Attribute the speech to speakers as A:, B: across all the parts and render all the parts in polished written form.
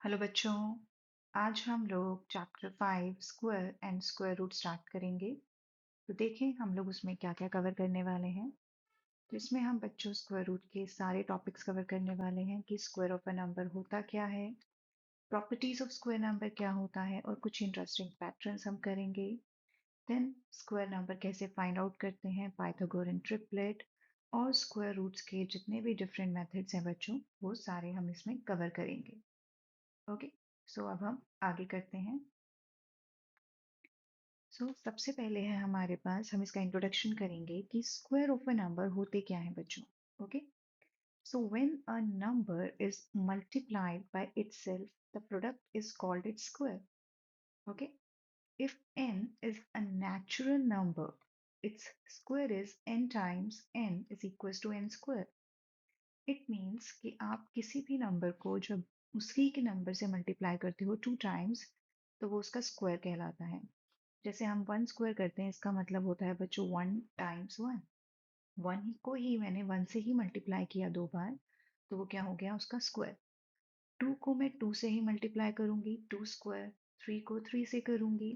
A: Hello बच्चों। आज हम लोग chapter 5 square and square root start करेंगे। तो देखें हम लोग उसमें क्या क्या कवर करने वाले हैं। तो इसमें हम बच्चों स्क्वायर रूट के सारे टॉपिक्स कवर करने वाले हैं कि स्क्वायर ऑफ अ नंबर होता क्या है, प्रॉपर्टीज ऑफ स्क्वायर नंबर क्या होता है और कुछ इंटरेस्टिंग पैटर्न्स हम करेंगे। देन स्क्वायर नंबर कैसे फाइंड आउट करते हैं, पाइथागोरन ट्रिपलेट और स्क्वायर रूट्स के जितने भी डिफरेंट मेथड्स हैं बच्चों, वो सारे हम इसमें कवर करेंगे। ओके, सो अब हम आगे करते हैं। सबसे पहले है हमारे पास, हम इसका इंट्रोडक्शन करेंगे कि स्क्वायर ऑफ अ नंबर होते क्या हैं बच्चों। Okay, so when a number is multiplied by itself the product is called its square. Okay, if n is a natural number, its square is n times n is equals to n square. It means कि आप किसी भी नंबर को जब उसी के number से मल्टीप्लाई करते हो 2 टाइम्स, तो वो उसका स्क्वायर कहलाता है। जैसे हम 1 स्क्वायर करते हैं, इसका मतलब होता है बच्चों 1 टाइम्स 1। को ही मैंने 1 से ही मल्टीप्लाई किया 2 बार, तो वो क्या हो गया, उसका स्क्वायर। 2 को मैं 2 से ही मल्टीप्लाई करूंगी, 2 स्क्वायर। 3 को 3 से करूंगी,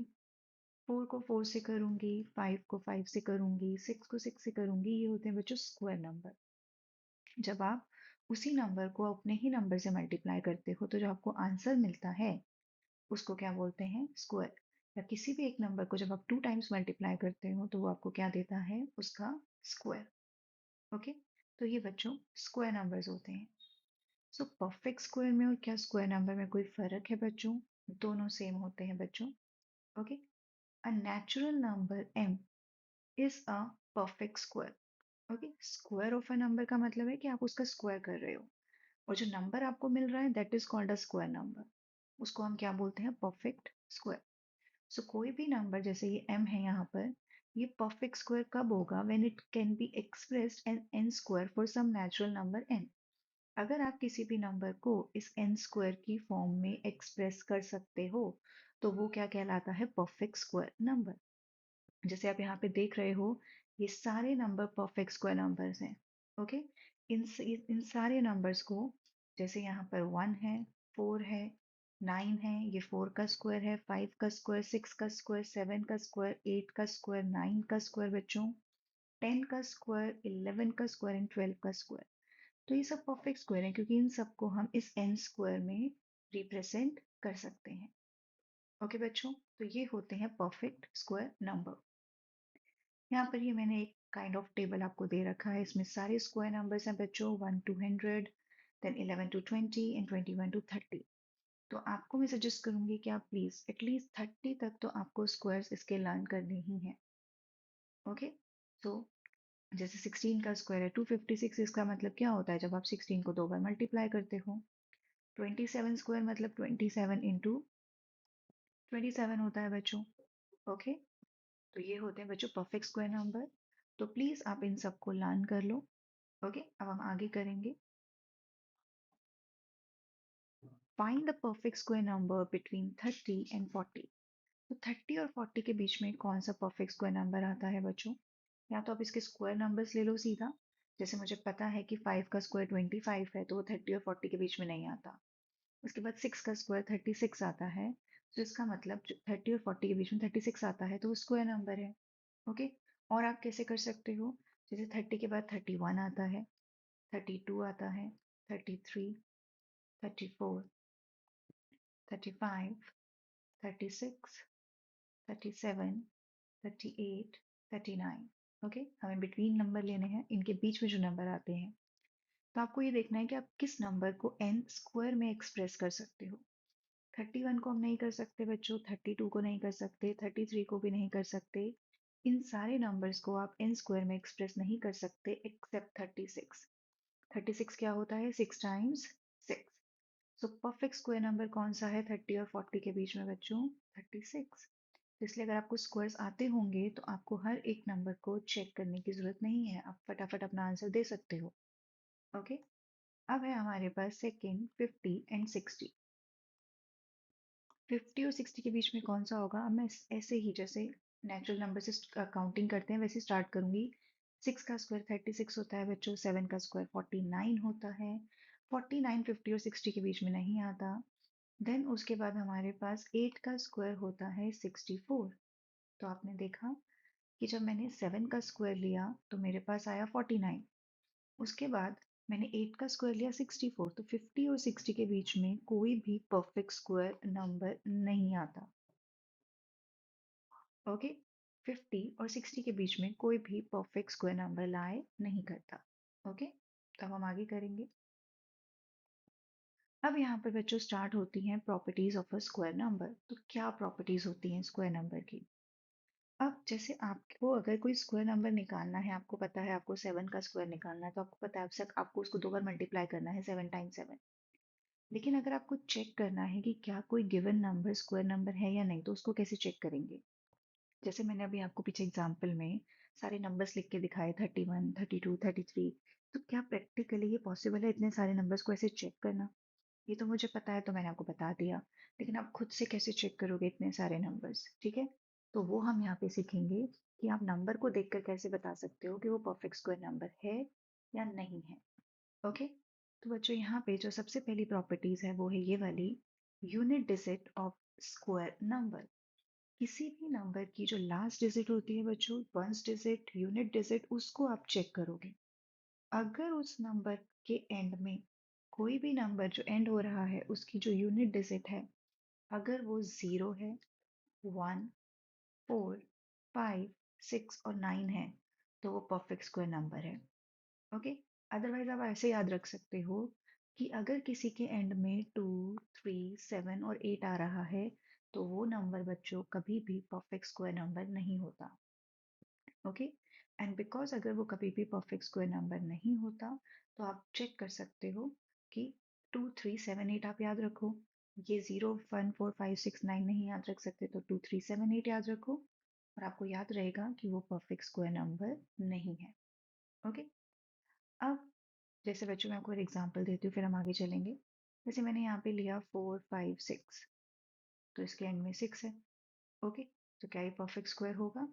A: 4 को 4 से करूंगी, 5 को 5 से करूंगी, 6 को 6 से करूंगी। ये होते हैं बच्चों स्क्वायर नंबर। जब आप उसी नंबर को अपने ही नंबर से मल्टीप्लाई करते हो, तो जो आपको आंसर मिलता है उसको क्या बोलते हैं, स्क्वायर। या किसी भी एक नंबर को जब आप 2 टाइम्स मल्टीप्लाई करते हो, तो वो आपको क्या देता है, उसका स्क्वायर। ओके, तो ये बच्चों स्क्वायर नंबर्स होते हैं। सो परफेक्ट स्क्वायर में और क्या स्क्वायर नंबर में कोई फर्क है बच्चों? दोनों सेम होते हैं बच्चों। Okay, a natural number m is a perfect square. Okay, square of a number का मतलब है कि आप उसका स्क्वायर कर रहे हो, और जो नंबर आपको मिल रहा है that is called a square number. उसको हम क्या बोलते हैं, परफेक्ट स्क्वायर। सो कोई भी नंबर, जैसे ये m है यहाँ पर, ये परफेक्ट स्क्वायर कब होगा, when it can be expressed an n square for some natural number n। अगर आप किसी भी नंबर को इस n स्क्वायर की फॉर्म में एक्सप्रेस कर सकते हो, तो वो क्या कहलाता है, परफेक्ट स्क्वायर नंबर। जैसे आप यहाँ पे देख रहे हो, ये सारे नंबर परफेक्ट स्क्वायर नंबर्स हैं। ओके, इन सारे नंबर्स को, जैसे यहाँ पर 1 है, 4 है, 9 है, ये 4 का स्क्वायर है, 5 का स्क्वायर, 6 का स्क्वायर, 7 का स्क्वायर, 8 का स्क्वायर, 9 का स्क्वायर बच्चों, 10 का स्क्वायर, 11 का स्क्वायर एंड 12 का स्क्वायर। तो ये सब परफेक्ट स्क्वायर है, क्योंकि इन सबको हम इस n स्क्वायर में रिप्रेजेंट कर सकते हैं। ओके बच्चों, तो ये होते हैं परफेक्ट स्क्वायर नंबर। यहाँ पर ये मैंने एक काइंड ऑफ टेबल आपको दे रखा है, इसमें सारे स्क्वायर नंबर्स हैं बच्चों, 1 to 100, then 11 to 20 and 21 to 30। तो आपको मैं सजेस्ट करूंगी कि आप प्लीज एटलीस्ट 30 तक तो आपको स्क्वायर्स इसके लर्न करने ही हैं। ओके, सो जैसे 16 का स्क्वायर है 256, इसका मतलब क्या होता है, जब आप 16 को 2 बार मल्टीप्लाई करते हो। 27 स्क्वायर मतलब 27 इंटू 27 होता है बच्चों। ओके, तो ये होते हैं बच्चों परफेक्ट स्क्वायर नंबर। तो प्लीज आप इन सबको लर्न कर लो। ओके, अब हम आगे करेंगे। Find the perfect square number between 30 and 40। तो 30 और 40 के बीच में कौन सा परफेक्ट स्क्वायर नंबर आता है बच्चों? या तो आप इसके स्क्वायर नंबर्स ले लो सीधा। जैसे मुझे पता है कि 5 का स्क्वायर 25 है, तो वो 30 और 40 के बीच में नहीं आता। उसके बाद 6 का स्क्वायर 36 आता है, तो इसका मतलब 30 और 40 के बीच में 36 आता है, तो वो स्क्वायर नंबर है। ओके, और आप कैसे कर सकते हो, जैसे 30 के बाद 31 आता है, 32 आता है, 33, 34, 35, 36, 37, 38, 39। ओके, हमें बिटवीन नंबर लेने हैं, इनके बीच में जो नंबर आते हैं। तो आपको ये देखना है कि आप किस नंबर को n स्क्वायर में एक्सप्रेस कर सकते हो। 31 को हम नहीं कर सकते बच्चों, 32 को नहीं कर सकते, 33 को भी नहीं कर सकते। इन सारे नंबर्स को आप n स्क्वायर में एक्सप्रेस नहीं कर सकते एक्सेप्ट 36। 36 क्या होता है, 6 times 6। So perfect square number कौन सा है 30 और 40 के बीच में बच्चों, 36। इसलिए अगर आपको स्क्वायर्स आते होंगे, तो आपको हर एक नंबर को चेक करने की जरूरत नहीं है, आप फटाफट अपना आंसर दे सकते हो। ओके, अब है हमारे पास सेकेंड 50 एंड 60। 50 और 60 के बीच में कौन सा होगा, अब मैं ऐसे ही जैसे नेचुरल नंबर से काउंटिंग करते हैं वैसे स्टार्ट करूंगी। 6 का स्क्वायर 36 होता है बच्चों, 7 का स्क्वायर 49 होता है। 49 50 और 60 के बीच में नहीं आता। देन उसके बाद हमारे पास 8 का स्क्वायर होता है 64। तो आपने देखा कि जब मैंने 7 का स्क्वायर लिया तो मेरे पास आया 49। उसके बाद मैंने 8 का स्क्वायर लिया 64, तो 50 और 60 के बीच में कोई भी परफेक्ट स्क्वायर नंबर नहीं आता। ओके, 50 और 60 के बीच में कोई भी परफेक्ट स्क्वायर नंबर लाए नहीं करता। ओके, तो अब हम आगे करेंगे। अब यहाँ पर बच्चों स्टार्ट होती हैं properties of a square number. तो क्या प्रॉपर्टीज होती हैं स्क्वायर नंबर की? अब जैसे आपको अगर कोई स्क्वायर नंबर निकालना है, आपको पता है आपको 7 का स्क्वायर निकालना है, तो आपको पता है आपको उसको 2 बार मल्टीप्लाई करना है, 7 टाइम्स 7। लेकिन अगर आपको चेक करना है कि क्या कोई गिवन नंबर स्क्वायर नंबर है या नहीं, तो उसको कैसे चेक करेंगे? जैसे मैंने अभी आपको पीछे एग्जाम्पल में सारे नंबर्स लिख के दिखाए, 31, 32, 33। तो क्या प्रैक्टिकली ये पॉसिबल है इतने सारे नंबर्स को ऐसे चेक करना? ये तो मुझे पता है, तो मैंने आपको बता दिया। लेकिन आप खुद से कैसे चेक करोगे इतने सारे नंबर्स? ठीक है, तो वो हम यहाँ पे सीखेंगे कि आप नंबर को देखकर कैसे बता सकते हो कि वो परफेक्ट स्क्वायर नंबर है या नहीं है। ओके, तो बच्चों यहाँ पे जो सबसे पहली प्रॉपर्टीज है वो है ये वाली, unit digit of square number. किसी भी नंबर की जो लास्ट डिजिट होती है बच्चों, वंस डिजिट, यूनिट डिजिट, उसको आप चेक करोगे। अगर उस नंबर के एंड में कोई भी नंबर जो एंड हो रहा है उसकी जो यूनिट डिजिट है, अगर वो 0 है, 1, 4, 5, 6 और 9 है, तो वो परफेक्ट स्क्वायर नंबर है। ओके, अदरवाइज आप ऐसे याद रख सकते हो कि अगर किसी के एंड में 2, 3, 7 और 8 आ रहा है, तो वो नंबर बच्चों कभी भी परफेक्ट स्क्वायर नंबर नहीं होता। ओके, एंड बिकॉज अगर वो कभी भी परफेक्ट स्क्वायर नंबर नहीं होता, तो आप चेक कर सकते हो कि 2, 3, 7, 8 आप याद रखो। ये 0, 1, 4, 5, 6, 9 नहीं याद रख सकते, तो 2, 3, 7, 8 याद रखो, और आपको याद रहेगा कि वो परफेक्ट स्क्वायर नंबर नहीं है। ओके, अब जैसे बच्चों मैं आपको एक एग्जांपल देती हूँ, फिर हम आगे चलेंगे। जैसे मैंने यहाँ पे लिया 4, 5, 6, तो इसके एंड में 6 है। ओके, तो क्या ये परफेक्ट स्क्वायर होगा?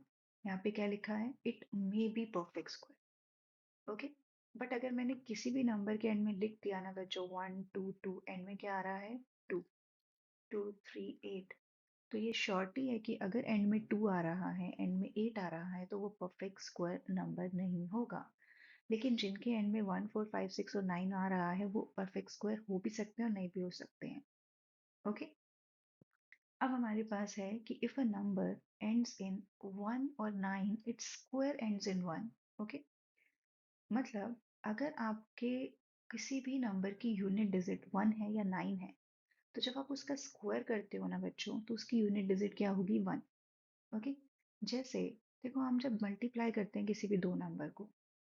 A: यहाँ पे क्या लिखा है? It may be perfect square. Okay, but अगर मैंने किसी भी नंबर के एंड में लिख दिया ना बच्चों 1, 2, 2, एंड में क्या आ रहा है? 2, 2, 3, 8, तो ये श्योरिटी है कि अगर एंड में 2 आ रहा है, एंड में 8 आ रहा है, तो वो परफेक्ट स्क्वायर नंबर नहीं होगा। लेकिन जिनके एंड में 1, 4, 5, 6 और 9 आ रहा है, वो परफेक्ट स्क्वायर हो भी सकते हैं और नहीं भी हो सकते हैं। ओके, अब हमारे पास है कि if a number ends in 1 और 9, its square ends in 1। Okay, मतलब अगर आपके किसी भी नंबर की यूनिट डिजिट 1 है या 9 है, तो जब आप उसका स्क्वायर करते हो ना बच्चों, तो उसकी यूनिट डिजिट क्या होगी? 1। ओके, जैसे देखो हम जब मल्टीप्लाई करते हैं किसी भी दो नंबर को,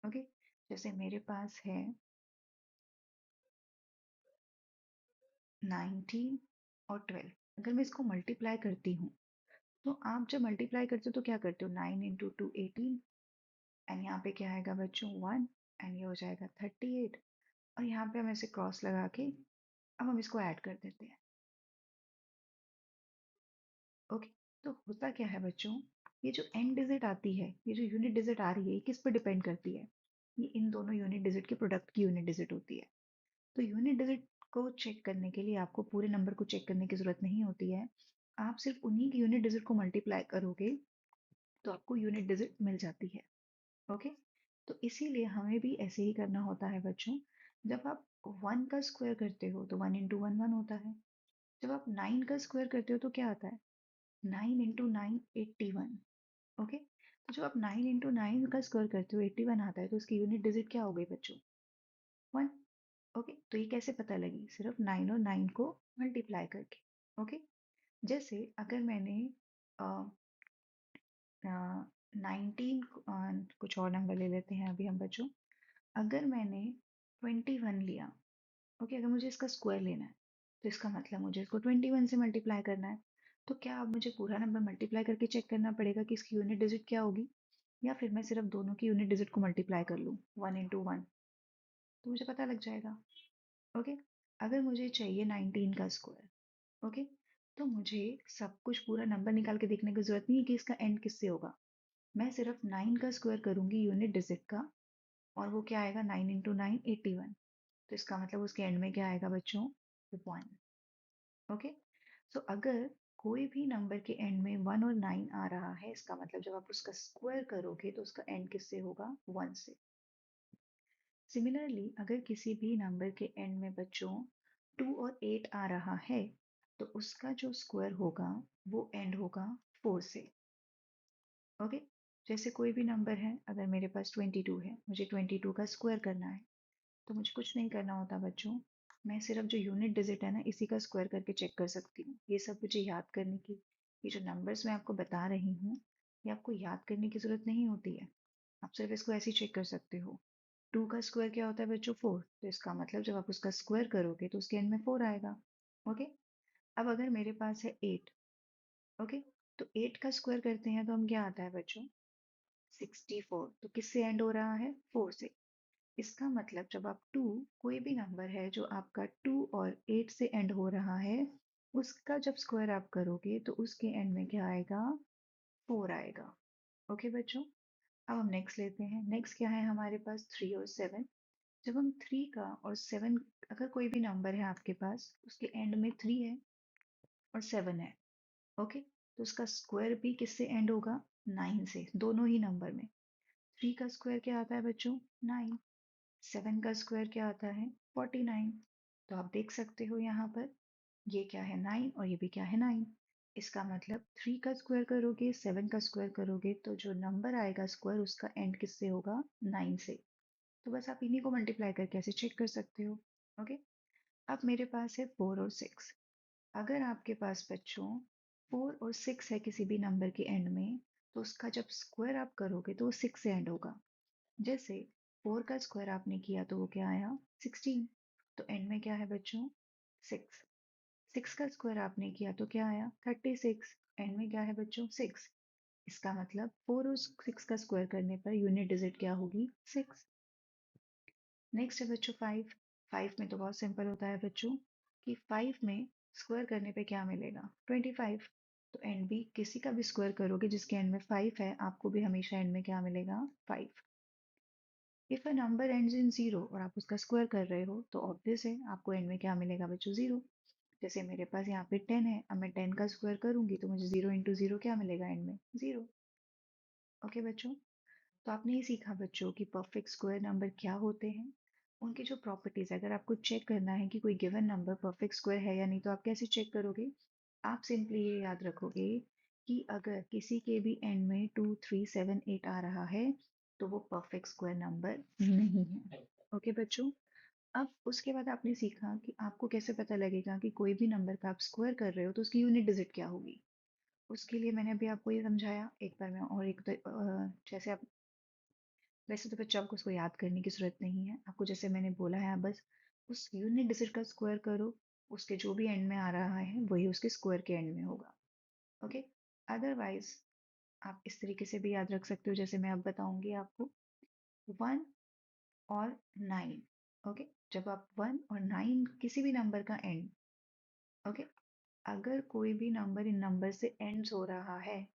A: ओके, जैसे मेरे पास है 19 और 12। अगर मैं इसको मल्टीप्लाई करती हूँ, तो आप जब मल्टीप्लाई करते हो तो क्या करते हो? 9 इंटू 2 18, एंड यहाँ पे क्या आएगा बच्चों? 1, एंड ये हो जाएगा 38। और यहाँ पे हम ऐसे क्रॉस लगा के अब हम इसको ऐड कर देते हैं। ओके, तो होता क्या है बच्चों, ये जो एंड डिजिट आती है, ये जो यूनिट डिजिट आ रही है, ये किस पर डिपेंड करती है? ये इन दोनों यूनिट डिजिट के प्रोडक्ट की यूनिट डिजिट होती है। तो यूनिट डिजिट को चेक करने के लिए आपको पूरे नंबर को चेक करने की जरूरत नहीं होती है। आप सिर्फ उन्हीं की यूनिट डिजिट को मल्टीप्लाई करोगे, तो आपको यूनिट डिजिट मिल जाती है। ओके, तो इसीलिए हमें भी ऐसे ही करना होता है बच्चों। जब आप 1 का स्क्वायर करते हो तो 1 इंटू 1 1 होता है। जब आप 9 का स्क्वायर करते हो तो क्या आता है? 9 इंटू 9 81। ओके, तो जब आप 9 इंटू 9 का स्क्वायर करते हो 81 आता है, तो उसकी यूनिट डिजिट क्या हो गई बच्चों? 1। ओके, तो ये कैसे पता लगी? सिर्फ 9 और 9 को मल्टीप्लाई करके। ओके, जैसे अगर मैंने 19, कुछ और नंबर ले लेते हैं अभी हम बच्चों। अगर मैंने 21 लिया, ओके, अगर मुझे इसका स्क्वायर लेना है, तो इसका मतलब मुझे इसको 21 से मल्टीप्लाई करना है। तो क्या अब मुझे पूरा नंबर मल्टीप्लाई करके चेक करना पड़ेगा कि इसकी यूनिट डिजिट क्या होगी, या फिर मैं सिर्फ दोनों की यूनिट डिजिट को मल्टीप्लाई कर लूँ 1 इंटू 1, तो मुझे पता लग जाएगा। ओके, अगर मुझे चाहिए 19 का स्क्वायर, ओके, तो मुझे सब कुछ पूरा नंबर निकाल के देखने की जरूरत नहीं है कि इसका एंड किससे होगा। मैं सिर्फ 9 का स्क्वायर करूंगी यूनिट डिजिट का, और वो क्या आएगा? 9 इंटू 9 81। तो इसका मतलब उसके एंड में क्या आएगा बच्चों? 1। ओके। सो अगर कोई भी नंबर के एंड में 1 और 9 आ रहा है, इसका मतलब जब आप उसका स्क्वायर करोगे तो उसका एंड किससे होगा? 1 से। सिमिलरली अगर किसी भी नंबर के एंड में बच्चों 2 और 8 आ रहा है, तो उसका जो स्क्वायर होगा वो एंड होगा 4 से। ओके। जैसे कोई भी नंबर है, अगर मेरे पास 22 है, मुझे 22 का स्क्वायर करना है, तो मुझे कुछ नहीं करना होता बच्चों। मैं सिर्फ जो यूनिट डिजिट है ना, इसी का स्क्वायर करके चेक कर सकती हूँ। ये सब मुझे याद करने की, ये जो नंबर्स मैं आपको बता रही हूँ, ये आपको याद करने की जरूरत नहीं होती है। आप सिर्फ इसको ऐसे ही चेक कर सकते हो। 2 का स्क्वायर क्या होता है बच्चों? 4। तो इसका मतलब जब आप उसका स्क्वायर करोगे तो उसके एंड में 4 आएगा। ओके। अब अगर मेरे पास है 8, ओके, तो 8 का स्क्वायर करते हैं तो हम क्या आता है बच्चों? 64। तो किससे एंड हो रहा है? 4 से। इसका मतलब जब आप 2, कोई भी नंबर है जो आपका 2 और 8 से एंड हो रहा है, उसका जब स्क्वायर आप करोगे तो उसके एंड में क्या आएगा? 4 आएगा। ओके बच्चों। अब हम नेक्स्ट लेते हैं। नेक्स्ट क्या है हमारे पास? 3 और 7। जब हम 3 का और 7, अगर कोई भी नंबर है आपके पास, उसके एंड में 3 है और 7 है, ओके, तो उसका स्क्वायर भी किससे एंड होगा? 9 से, दोनों ही नंबर में। 3 का स्क्वायर क्या आता है बच्चों? 9। 7 का स्क्वायर क्या आता है? 49। तो आप देख सकते हो यहाँ पर, ये क्या है? 9 और ये भी क्या है? 9। इसका मतलब 3 का स्क्वायर करोगे, 7 का स्क्वायर करोगे, तो जो नंबर आएगा स्क्वायर, उसका एंड किससे होगा? 9 से। तो बस आप इन्हीं को मल्टीप्लाई करके ऐसे चेक कर सकते हो। ओके। अब मेरे पास है 4 और 6। अगर आपके पास बच्चों 4 और 6 है किसी भी नंबर के एंड में, तो उसका जब स्क्वायर आप करोगे तो वो 6 से एंड होगा। जैसे 4 का स्क्वायर आपने किया तो वो क्या आया? 16। तो एंड में क्या है बच्चों? 6। 6 का स्क्वायर आपने किया तो क्या आया? 36। एंड में क्या है बच्चों? 6। इसका मतलब 4 और 6 का स्क्वायर करने पर यूनिट डिजिट क्या होगी? 6। नेक्स्ट है बच्चों 5। 5 में तो बहुत सिंपल होता है बच्चों, कि 5 में स्क्वायर करने पे क्या मिलेगा? 25। तो एंड भी किसी का भी स्क्वायर करोगे जिसके एंड में 5 है, आपको भी हमेशा एंड में क्या मिलेगा? 5। If a number ends in 0 और आप उसका स्क्वायर कर रहे हो, तो ऑब्वियस है आपको एंड में क्या मिलेगा बच्चों? 0। जैसे मेरे पास यहाँ पे 10 है, अब मैं 10 का स्क्वायर करूंगी तो मुझे 0 × 0 क्या मिलेगा एंड में? 0। ओके बच्चों। तो आपने ये सीखा बच्चों कि परफेक्ट स्क्वायर नंबर क्या होते हैं, उनकी जो प्रॉपर्टीज। अगर आपको चेक करना है कि कोई गिवन नंबर परफेक्ट स्क्वायर है या नहीं, तो आप कैसे चेक करोगे? आप सिंपली ये याद रखोगे कि अगर किसी के भी एंड में 2 3 7 8 आ रहा है, तो वो परफेक्ट स्क्वायर नंबर नहीं है। ओके बच्चों। अब उसके बाद आपने सीखा कि आपको कैसे पता लगेगा कि कोई भी नंबर का आप स्क्वायर कर रहे हो तो उसकी यूनिट डिजिट क्या होगी। उसके लिए मैंने अभी आपको ये समझाया, एक बार मैं और एक जैसे आप, वैसे तो बच्चों आपको उसको याद करने की ज़रूरत नहीं है। आपको जैसे मैंने बोला है, आप बस उस यूनिट डिजिट का स्क्वायर करो, उसके जो भी एंड में आ रहा है वही उसके स्क्वायर के एंड में होगा। ओके। अदरवाइज आप इस तरीके से भी याद रख सकते हो, जैसे मैं अब बताऊंगी आपको। 1 और 9। ओके। जब आप 1 और 9 किसी भी नंबर का एंड, ओके, अगर कोई भी नंबर इन नंबर से एंड्स हो रहा है,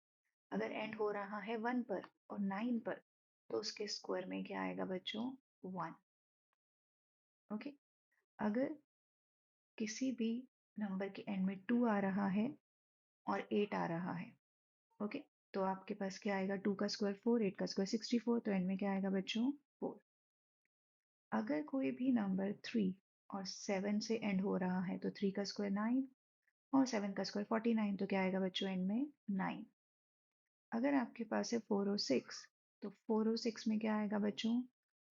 A: अगर एंड हो रहा है 1 पर और 9 पर, तो उसके स्क्वायर में क्या आएगा बच्चों? 1। ओके। अगर किसी भी नंबर के एंड में 2 आ रहा है और 8 आ रहा है, ओके, तो आपके पास क्या आएगा? 2 का स्क्वायर 4, 8 का स्क्वायर 64, तो एंड में क्या आएगा बच्चों? 4। अगर कोई भी नंबर 3 और 7 से एंड हो रहा है, तो 3 का स्क्वायर 9 और 7 का स्क्वायर 49, तो क्या आएगा बच्चों एंड में? 9। अगर आपके पास है 4 और 6, तो 4 और 6 में क्या आएगा बच्चों?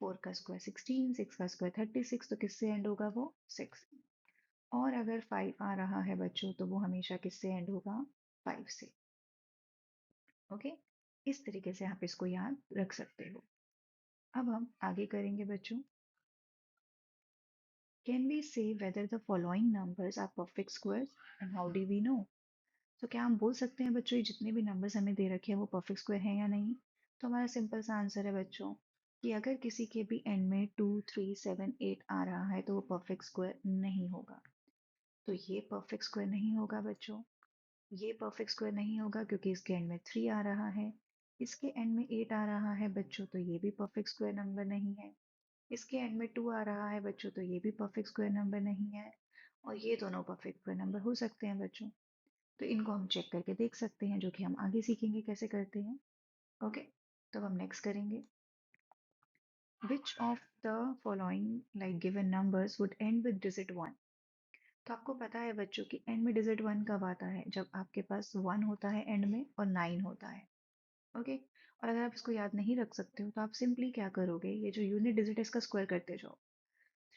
A: 4 का स्क्वायर 16, 6 का स्क्वायर 36, तो किससे एंड होगा वो? 6। और अगर 5 आ रहा है बच्चों, तो वो हमेशा किससे एंड होगा? 5 से। ओके। इस तरीके से आप इसको याद रख सकते हो। अब हम आगे करेंगे बच्चों। Can we say whether the following numbers are perfect squares and how do we know? तो क्या हम बोल सकते हैं बच्चों, ये जितने भी नंबर्स हमें दे रखे हैं वो परफेक्ट स्क्वायर हैं या नहीं? तो हमारा सिंपल सा आंसर है बच्चों, कि अगर किसी के भी एंड में 2 3 7 8 आ रहा है, तो वो परफेक्ट स्क्वायर नहीं होगा। तो ये परफेक्ट स्क्वायर नहीं होगा बच्चों। ये परफेक्ट स्क्वायर नहीं होगा क्योंकि इसके एंड में 3 आ रहा है। इसके एंड में 8 आ रहा है बच्चों, तो ये भी परफेक्ट स्क्वायर नंबर नहीं है। इसके एंड में 2 आ रहा है बच्चों, तो ये भी परफेक्ट स्क्वायर नंबर नहीं है। और ये दोनों परफेक्ट स्क्वायर नंबर हो सकते हैं बच्चों। तो इनको हम चेक करके देख सकते हैं, जो कि हम आगे सीखेंगे कैसे करते हैं। ओके, तो हम नेक्स्ट करेंगे। Which of the following like given numbers would end with digit 1? तो आपको पता है बच्चों कि एंड में डिजिट 1 कब आता है? जब आपके पास 1 होता है एंड में और 9 होता है। ओके, और अगर आप इसको याद नहीं रख सकते हो तो आप सिंपली क्या करोगे, ये जो यूनिट डिजिट है इसका स्क्वायर करते जाओ।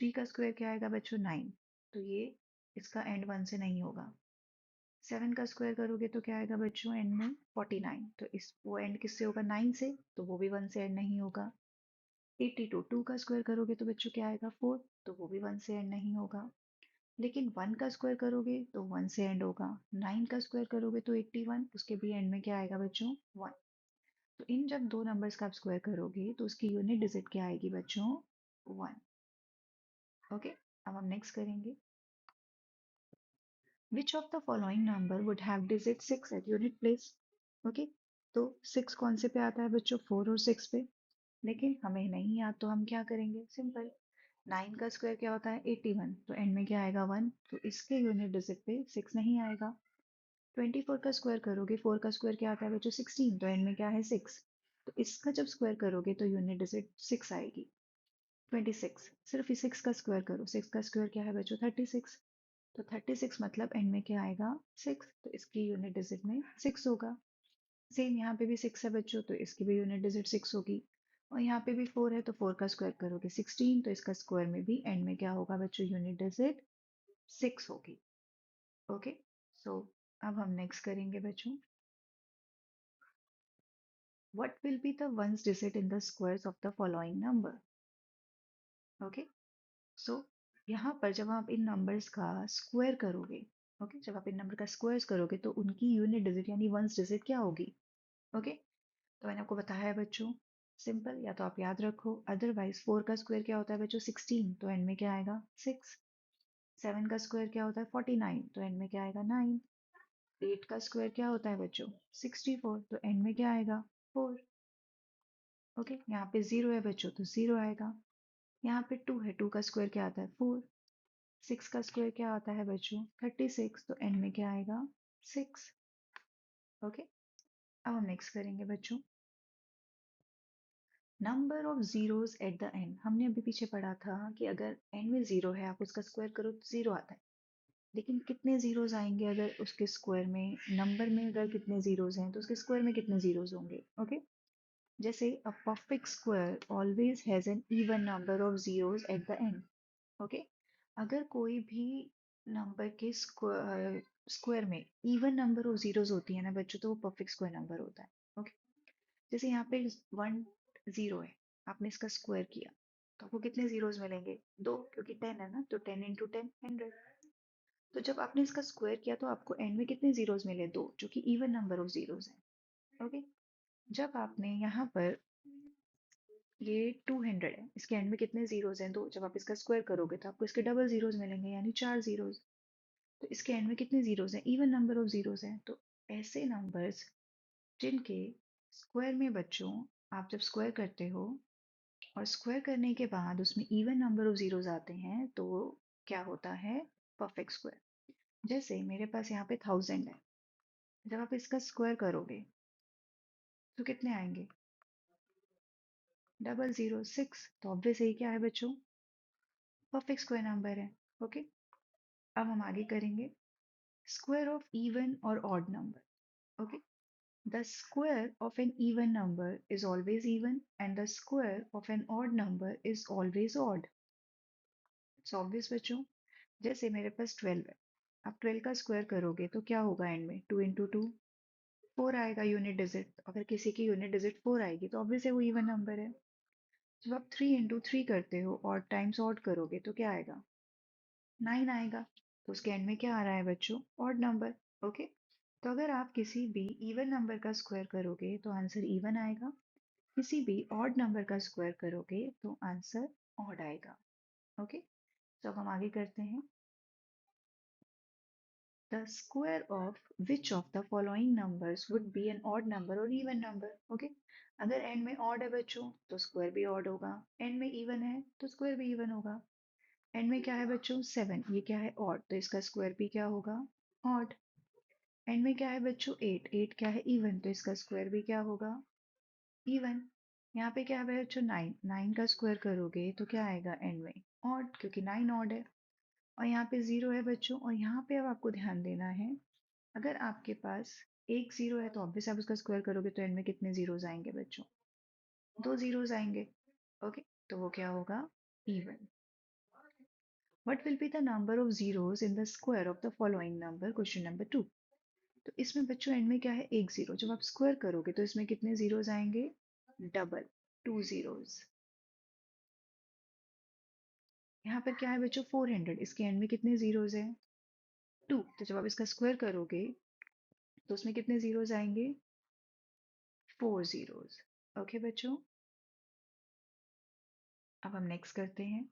A: 3 का स्क्वायर क्या आएगा बच्चों? 9। तो ये इसका एंड 1 से नहीं होगा। 7 का स्क्वायर करोगे तो क्या आएगा बच्चों एंड में? 49। तो इस वो एंड किससे होगा? 9 से, तो वो भी 1 से एंड नहीं होगा। 82, 2 का स्क्वायर करोगे तो बच्चों क्या आएगा? 4। तो वो भी 1 से एंड नहीं होगा। लेकिन 1 का स्क्वायर करोगे तो 1 से एंड होगा। 9 का स्क्वायर करोगे तो 81, उसके भी एंड में क्या आएगा बच्चों? 1। तो इन जब दो नंबर्स का आप स्क्वायर करोगे तो उसकी यूनिट डिजिट क्या आएगी बच्चों? 1। ओके, अब हम नेक्स्ट करेंगे। Which of the following number would have digit 6 at unit place? Okay, तो 6 कौन से पे आता है बच्चों? 4 और 6 पे। लेकिन हमें नहीं याद तो हम क्या करेंगे? सिंपल, 9 का स्क्वायर क्या होता है? 81। तो एंड में क्या आएगा? 1। तो इसके यूनिट डिजिट पे 6 नहीं आएगा। 24 का स्क्वायर करोगे, 4 का स्क्वायर क्या आता है बच्चों? 16। तो एंड में क्या है? 6। तो इसका जब स्क्वायर करोगे तो यूनिट डिजिट 6 आएगी। 26, सिर्फ इस 6 का स्क्वायर करो। 6 का स्क्वायर क्या है बच्चों? 36। तो 36 मतलब एंड में क्या आएगा? 6। तो इसकी यूनिट डिजिट में 6 होगा। सेम यहाँ पे भी 6 है बच्चों, तो इसकी भी यूनिट डिजिट 6 होगी। और यहाँ पे भी 4 है, तो 4 का स्क्वायर करोगे 16। तो इसका स्क्वायर में भी एंड में क्या होगा बच्चों? यूनिट डिजिट 6 होगी। ओके, सो अब हम नेक्स्ट करेंगे बच्चों। What will be the ones digit in the squares of the following number? Okay, so यहाँ पर जब आप इन नंबर्स का स्क्वायर करोगे, ओके, जब आप इन नंबर का स्क्वायर्स करोगे तो उनकी यूनिट डिजिट यानी वंस डिजिट क्या होगी? ओके, तो मैंने आपको बताया है बच्चों, सिंपल, या तो आप याद रखो, अदरवाइज 4 का स्क्वायर क्या होता है बच्चों? 16। तो एंड में क्या आएगा? 6। 7 का स्क्वायर क्या होता है? 49। तो एंड में क्या आएगा? 9। 8 का स्क्वायर क्या होता है बच्चों? 64। तो एंड में क्या आएगा? 4। ओके, यहाँ पे 0 है बच्चों, तो 0 आएगा। यहाँ पे 2 है, 2 का स्क्वायर क्या आता है? 4। 6 का स्क्वायर क्या आता है बच्चों? 36। तो एंड में क्या आएगा? 6। ओके, अब हम नेक्स्ट करेंगे बच्चों। Number of zeros at the end, हमने अभी पीछे पढ़ा था कि अगर एंड में जीरो है आप उसका स्क्वायर करो तो जीरो आता है। लेकिन कितने जीरोस आएंगे अगर उसके स्क्वायर में, नंबर में अगर कितने जीरोस हैं तो उसके स्क्वायर में कितने जीरोस होंगे? ओके, जैसे a perfect square always has an even number of zeros at the end. Okay, अगर कोई भी नंबर के स्क्वायर में इवन नंबर ऑफ जीरोस होती है ना बच्चों, तो वो परफेक्ट स्क्वायर नंबर होता है। ओके, जैसे यहाँ पे 1 0 है, आपने इसका स्क्वायर किया तो आपको कितने जीरोस मिलेंगे? 2, क्योंकि 10 है ना, तो 10 इंटू 10 100। तो जब आपने इसका स्क्वायर किया तो आपको एंड में कितने जीरोस मिले? 2, जो कि इवन नंबर ऑफ जीरोस है। ओके, जब आपने यहाँ पर ये 200 है, इसके एंड में कितने जीरोस हैं? 2। जब आप इसका स्क्वायर करोगे तो आपको इसके डबल जीरोस मिलेंगे, यानी 4 जीरोस। तो इसके एंड में कितने जीरोस हैं? इवन नंबर ऑफ जीरोस हैं। तो ऐसे नंबर्स जिनके स्क्वायर में बच्चों, आप जब स्क्वायर करते हो और स्क्वायर करने के बाद उसमें इवन नंबर ऑफ जीरोस आते हैं तो क्या होता है? Perfect square. जैसे मेरे पास यहाँ पे 1000 है, जब आप इसका स्क्वायर करोगे तो कितने आएंगे? Double zero 6। तो ऑब्वियस यही क्या है बच्चों? परफेक्ट स्क्वायर नंबर है। ओके, अब हम आगे करेंगे स्क्वायर ऑफ इवन और odd number. Okay, the square of an even number is always even and the square of an odd number is always odd. It's obvious बच्चों, जैसे मेरे पास 12 है, आप 12 का स्क्वायर करोगे तो क्या होगा एंड में? 2 इंटू 2 4 आएगा यूनिट डिजिट। अगर किसी की यूनिट डिजिट 4 आएगी तो ऑब्वियस है वो इवन नंबर है। जब आप 3 इंटू 3 करते हो और टाइम्स ऑड करोगे तो क्या आएगा? 9 आएगा। तो उसके एंड में क्या आ रहा है बच्चों? Odd number. ओके, तो अगर आप किसी भी इवन नंबर का स्क्वायर करोगे तो आंसर इवन आएगा, किसी भी ऑड नंबर का स्क्वायर करोगे तो आंसर ऑड आएगा। ओके, तो अब हम आगे करते हैं। The square of which of the following numbers would be an odd number or even number? Okay, अगर एंड में ऑड है बच्चों तो स्क्वायर भी ऑड होगा, एंड में इवन है तो स्क्वायर भी इवन होगा। एंड में क्या है बच्चों 7, ये क्या है ऑड, तो इसका स्क्वायर भी क्या होगा ऑड। एंड में क्या है बच्चों 8, 8 क्या है इवन, तो इसका स्क्वायर भी क्या होगा इवन। यहाँ पे क्या है बच्चों 9, 9 का स्क्वायर करोगे तो क्या आएगा एंड में ऑड, क्योंकि 9 ऑड है। और यहाँ पे 0 है बच्चों, और यहाँ पे अब आपको ध्यान देना है, अगर आपके पास एक जीरो है तो ऑब्वियस आप उसका स्क्वायर करोगे तो एंड में कितने जीरोस आएंगे बच्चों, दो जीरोस आएंगे। ओके, तो वो क्या होगा even. What will be the number of zeros in the square of the following number? Question number 2। तो इसमें बच्चों एंड में क्या है एक जीरो, जब आप स्क्वायर करोगे तो इसमें कितने जीरोस आएंगे डबल, टू जीरोस। यहाँ पर क्या है बच्चों 400, इसके एंड में कितने जीरोस हैं टू, तो जब आप इसका स्क्वायर करोगे तो उसमें कितने जीरोस आएंगे फोर जीरोस। ओके बच्चों, अब हम नेक्स्ट करते हैं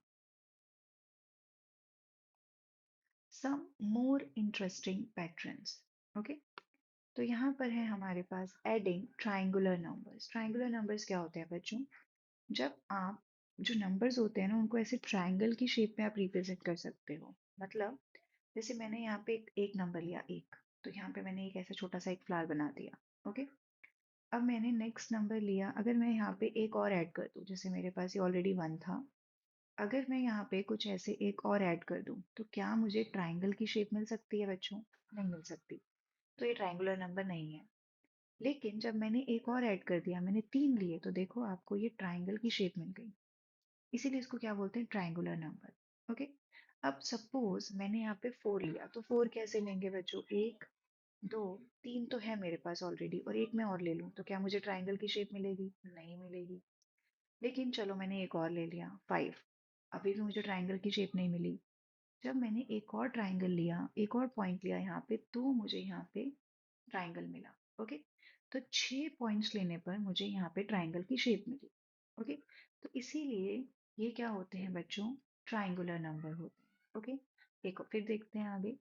A: some more interesting patterns. Okay, तो यहाँ पर है हमारे पास adding triangular numbers. Triangular numbers क्या होते हैं बच्चों, जब आप जो नंबर्स होते हैं ना उनको ऐसे ट्राइंगल की शेप में आप रिप्रेजेंट कर सकते हो। मतलब जैसे मैंने यहाँ पे एक नंबर लिया एक, तो यहाँ पे मैंने एक ऐसा छोटा सा एक फ्लावर बना दिया। ओके, अब मैंने नेक्स्ट नंबर लिया, अगर मैं यहाँ पे एक और ऐड कर दूँ, जैसे मेरे पास ये ऑलरेडी वन था, अगर मैं यहाँ पे कुछ ऐसे एक और ऐड कर दूँ तो क्या मुझे ट्राइंगल की शेप मिल सकती है बच्चों, नहीं मिल सकती, तो ये ट्राइंगुलर नंबर नहीं है। लेकिन जब मैंने एक और ऐड कर दिया, मैंने तीन लिए, तो देखो आपको ये ट्राइंगल की शेप मिल गई, इसीलिए इसको क्या बोलते हैं ट्राइंगुलर नंबर। ओके, अब सपोज मैंने यहाँ पे फोर लिया, तो फोर कैसे लेंगे बच्चों, एक दो तीन तो है मेरे पास ऑलरेडी, और एक मैं और ले लूँ तो क्या मुझे ट्राइंगल की शेप मिलेगी, नहीं मिलेगी। लेकिन चलो मैंने एक और ले लिया फाइव, अभी भी मुझे ट्राइंगल की शेप नहीं मिली। जब मैंने एक और ट्राइंगल लिया, एक और पॉइंट लिया यहाँ पे, तो मुझे यहाँ पे ट्राइंगल मिला। ओके, तो 6 पॉइंट्स लेने पर मुझे यहाँ पे ट्राइंगल की शेप मिली। ओके, तो इसीलिए ये क्या होते हैं बच्चों, ट्राइंगुलर नंबर होते हैं। ओके, एक फिर देखते हैं आगे।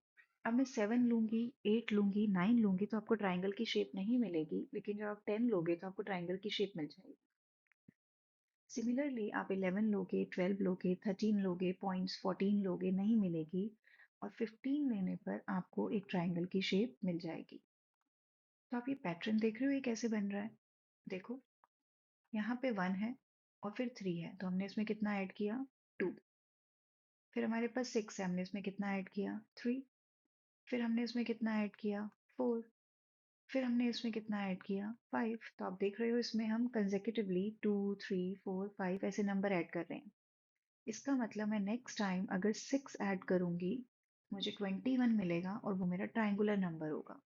A: अब मैं 7 लूंगी, 8 लूंगी, 9 लूंगी तो आपको ट्राइंगल की शेप नहीं मिलेगी, लेकिन जब आप 10 लोगे तो आपको ट्राइंगल की शेप मिल जाएगी। सिमिलरली आप 11 लोगे, 12 लोगे, 13 लोगे, पॉइंट्स 14 लोगे, नहीं मिलेगी। और 15 लेने पर आपको एक ट्राइंगल की शेप मिल जाएगी। तो आप ये पैटर्न देख रहे हो ये कैसे बन रहा है, देखो यहाँ पे वन है और फिर थ्री है, तो हमने इसमें कितना ऐड किया टू। फिर हमारे पास सिक्स है, हमने इसमें कितना ऐड किया थ्री। फिर हमने इसमें कितना ऐड किया फोर। फिर हमने इसमें कितना ऐड किया फाइव। तो आप देख रहे हो इसमें हम consecutively two three four five ऐसे नंबर ऐड कर रहे हैं। इसका मतलब मैं नेक्स्ट टाइम अगर सिक्स ऐड करूंगी, मुझे 21 मिलेगा और वो मेरा ट्राइंगुलर नंबर होगा।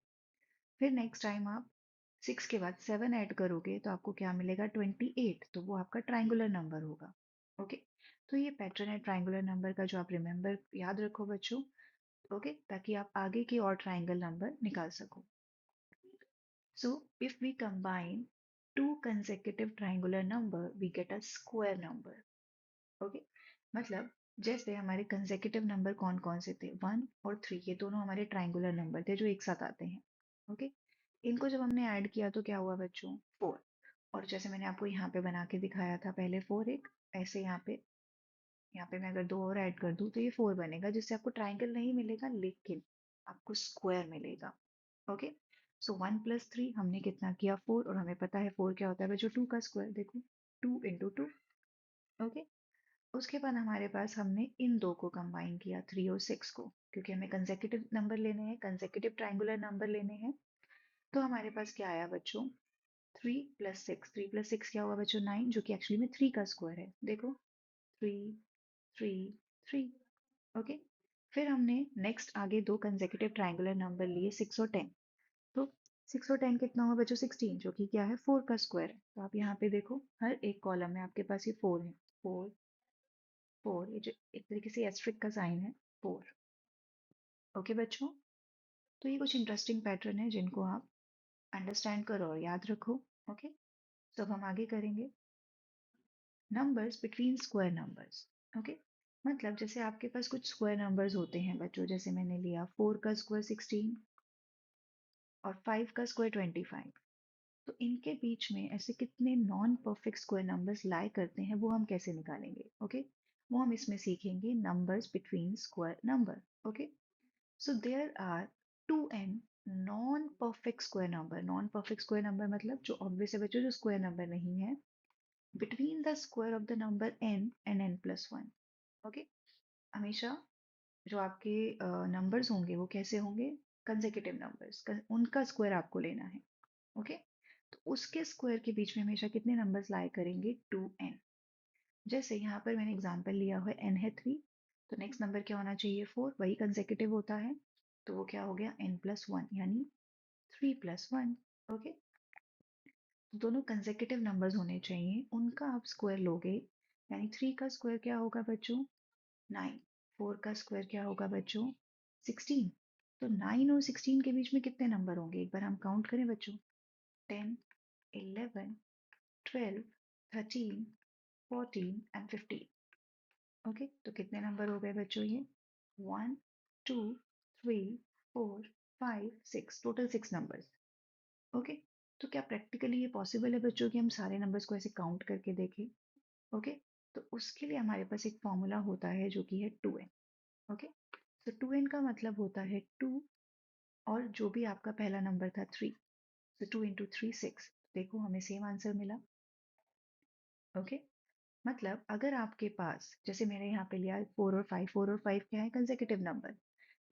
A: फिर नेक्स्ट टाइम आप सिक्स के बाद सेवन ऐड करोगे तो आपको क्या मिलेगा 28, तो वो आपका ट्राइंगुलर नंबर होगा। ओके, तो ये पैटर्न है ट्राइंगुलर नंबर का जो आप रिमेंबर याद रखो बच्चों। ओके, ताकि आप आगे की और ट्राइंगल नंबर निकाल सको। So if we combine two consecutive triangular number we get a square number. Okay, मतलब जैसे हमारे कंसेक्यूटिव नंबर कौन कौन से थे, वन और थ्री, ये दोनों हमारे ट्राइंगुलर नंबर थे जो एक साथ आते हैं। ओके, इनको जब हमने ऐड किया तो क्या हुआ बच्चों फोर। और जैसे मैंने आपको यहाँ पे बना के दिखाया था पहले फोर एक, ऐसे यहाँ पे मैं अगर दो और ऐड कर दूँ तो ये फोर बनेगा, जिससे आपको ट्राइंगल नहीं मिलेगा लेकिन आपको स्क्वायर मिलेगा। Okay, so one plus three हमने कितना किया फोर, और हमें पता है फोर क्या होता है बच्चों टू का स्क्वायर, देखो टू इंटू टू। ओके, उसके बाद हमारे पास हमने इन दो को कंबाइन किया थ्री और सिक्स को, क्योंकि हमें कंसेक्यूटिव नंबर लेने हैं, कंसेक्यूटिव ट्राइंगुलर नंबर लेने हैं। तो हमारे पास क्या आया बच्चों three plus six, three plus six क्या हुआ बच्चों नाइन, जो कि एक्चुअली में थ्री का स्क्वायर है, देखो थ्री थ्री थ्री। ओके, फिर हमने नेक्स्ट आगे दो कंसेक्यूटिव ट्राइंगुलर नंबर लिए सिक्स और टेन। तो सिक्स और टेन कितना हुआ बच्चों सिक्सटीन, जो कि क्या है फोर का स्क्वायर है। तो आप यहाँ पे देखो हर एक कॉलम में आपके पास ये फोर है, फोर फोर, ये जो एक तरीके से एस्ट्रिक का साइन है फोर। ओके बच्चों, तो ये कुछ इंटरेस्टिंग पैटर्न है जिनको आप अंडरस्टैंड करो और याद रखो। ओके, तो अब हम आगे करेंगे numbers between square numbers. Okay, मतलब जैसे आपके पास कुछ स्क्वायर नंबर्स होते हैं बच्चों, जैसे मैंने लिया फोर का स्क्वायर 16 और फाइव का स्क्वायर 25। तो इनके बीच में ऐसे कितने नॉन परफेक्ट स्क्वायर नंबर्स लाई करते हैं वो हम कैसे निकालेंगे। ओके, वो हम इसमें सीखेंगे numbers between square number. Okay, so there are 2n non perfect square number. Non perfect square number मतलब जो ऑब्वियस है बच्चों, जो स्क्वायर नंबर नहीं है, between the square of the number n and n+1। Okay, हमेशा जो आपके नंबर्स होंगे वो कैसे होंगे, कंसेक्यूटिव नंबर्स, उनका स्क्वायर आपको लेना है। ओके, तो उसके स्क्वायर के बीच में हमेशा कितने नंबर्स लाई करेंगे, 2n। जैसे यहाँ पर मैंने एग्जांपल लिया हुआ है n है 3, तो नेक्स्ट नंबर क्या होना चाहिए, 4, वही कंसेक्यूटिव होता है, तो वो क्या हो गया, n+1 यानी 3+1। ओके, दोनों कंसेक्यूटिव नंबर्स होने चाहिए, उनका आप स्क्वायर लोगे, यानी 3 का स्क्वायर क्या होगा बच्चों, 9, 4 का स्क्वायर क्या होगा बच्चों, 16। तो 9 और 16 के बीच में कितने नंबर होंगे, एक बार हम काउंट करें बच्चों, 10, 11, 12, 13, 14 एंड 15। ओके, तो कितने नंबर हो गए बच्चों ये, 1, 2, 3, 4, 5, 6, टोटल 6 नंबर्स। ओके, तो क्या प्रैक्टिकली ये पॉसिबल है बच्चों कि हम सारे नंबर्स को ऐसे काउंट करके देखें। ओके, तो उसके लिए हमारे पास एक फॉर्मूला होता है जो कि है 2n। ओके, तो 2n का मतलब होता है 2 और जो भी आपका पहला नंबर था 3, तो 2 इंटू 3 6। देखो हमें सेम आंसर मिला। ओके, मतलब अगर आपके पास, जैसे मैंने यहाँ पे लिया 4 और 5, 4 और 5 क्या है, कंसेक्यूटिव नंबर,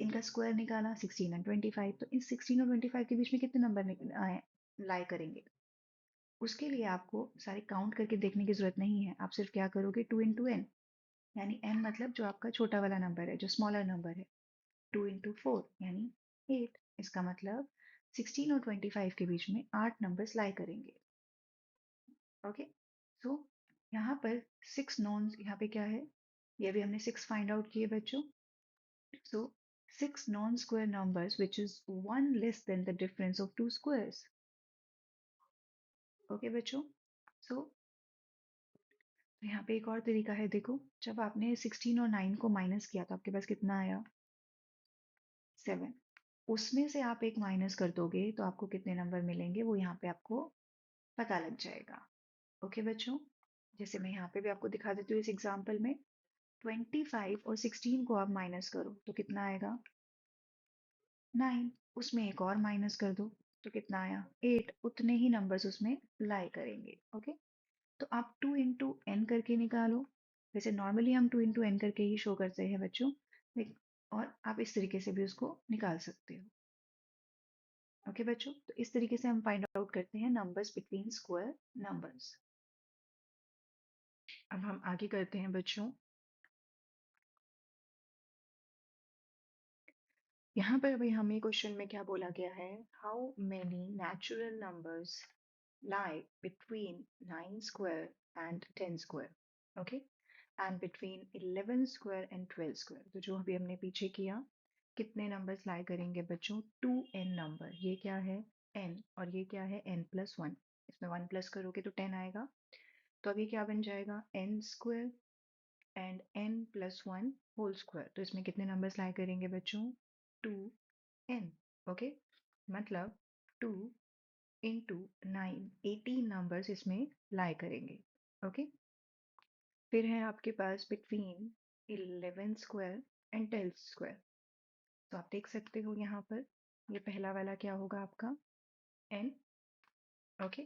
A: इनका स्क्वायर निकाला 16 एंड 25, तो इन 16 और 25 के बीच में कितने नंबर लाई करेंगे, उसके लिए आपको सारे काउंट करके देखने की जरूरत नहीं है, आप सिर्फ क्या करोगे, 2 इंटू एन, यानी n मतलब जो आपका छोटा वाला नंबर है, जो स्मॉलर नंबर है, 2 इंटू 4 यानी 8। इसका मतलब 16 और 25 के बीच में 8 नंबर्स लाई करेंगे। ओके, सो यहाँ पर 6 नॉन, यहाँ पे क्या है, ये भी हमने 6 फाइंड आउट किए बच्चों। सो 6 non square numbers which is 1 less than the difference of 2 squares. Okay बच्चों, सो यहाँ पे एक और तरीका है, देखो जब आपने 16 और 9 को माइनस किया तो आपके पास कितना आया, 7। उसमें से आप एक माइनस कर दोगे तो आपको कितने नंबर मिलेंगे, वो यहाँ पे आपको पता लग जाएगा। ओके बच्चों, जैसे मैं यहाँ पे भी आपको दिखा देती हूँ इस एग्जाम्पल में, 25 और 16 को आप माइनस करो तो कितना आएगा, 9। उसमें एक और माइनस कर दो तो कितना आया, 8। उतने ही नंबर्स उसमें लाई करेंगे। ओके, तो आप 2 इंटू एन करके निकालो। वैसे नॉर्मली हम 2 इंटू एन करके ही शो करते हैं बच्चों, और आप इस तरीके से भी उसको निकाल सकते हो। ओके बच्चों, तो इस तरीके से हम फाइंड आउट करते हैं नंबर्स बिटवीन स्क्वायर नंबर्स। अब हम आगे करते हैं बच्चों, यहाँ पर अभी हमें क्वेश्चन में क्या बोला गया है, how many natural numbers lie between 9 square and 10 square, okay, and between 11 square and 12 square। तो जो अभी हमने पीछे किया, कितने नंबर्स लाई करेंगे बच्चों, 2n नंबर, ये क्या है, n, और ये क्या है, n+1। इसमें 1 प्लस करोगे तो 10 आएगा, तो अभी क्या बन जाएगा, n square and n+1 whole square. तो इसमें कितने नंबर्स लाई करेंगे बच्चों, 2n। ओके, मतलब 2 इंटू 9, 18 नंबर्स इसमें लाई करेंगे। ओके, फिर है आपके पास बिटवीन 11 स्क्वायर एंड 12 स्क्वायर। तो आप देख सकते हो यहाँ पर, ये पहला वाला क्या होगा आपका, n। ओके,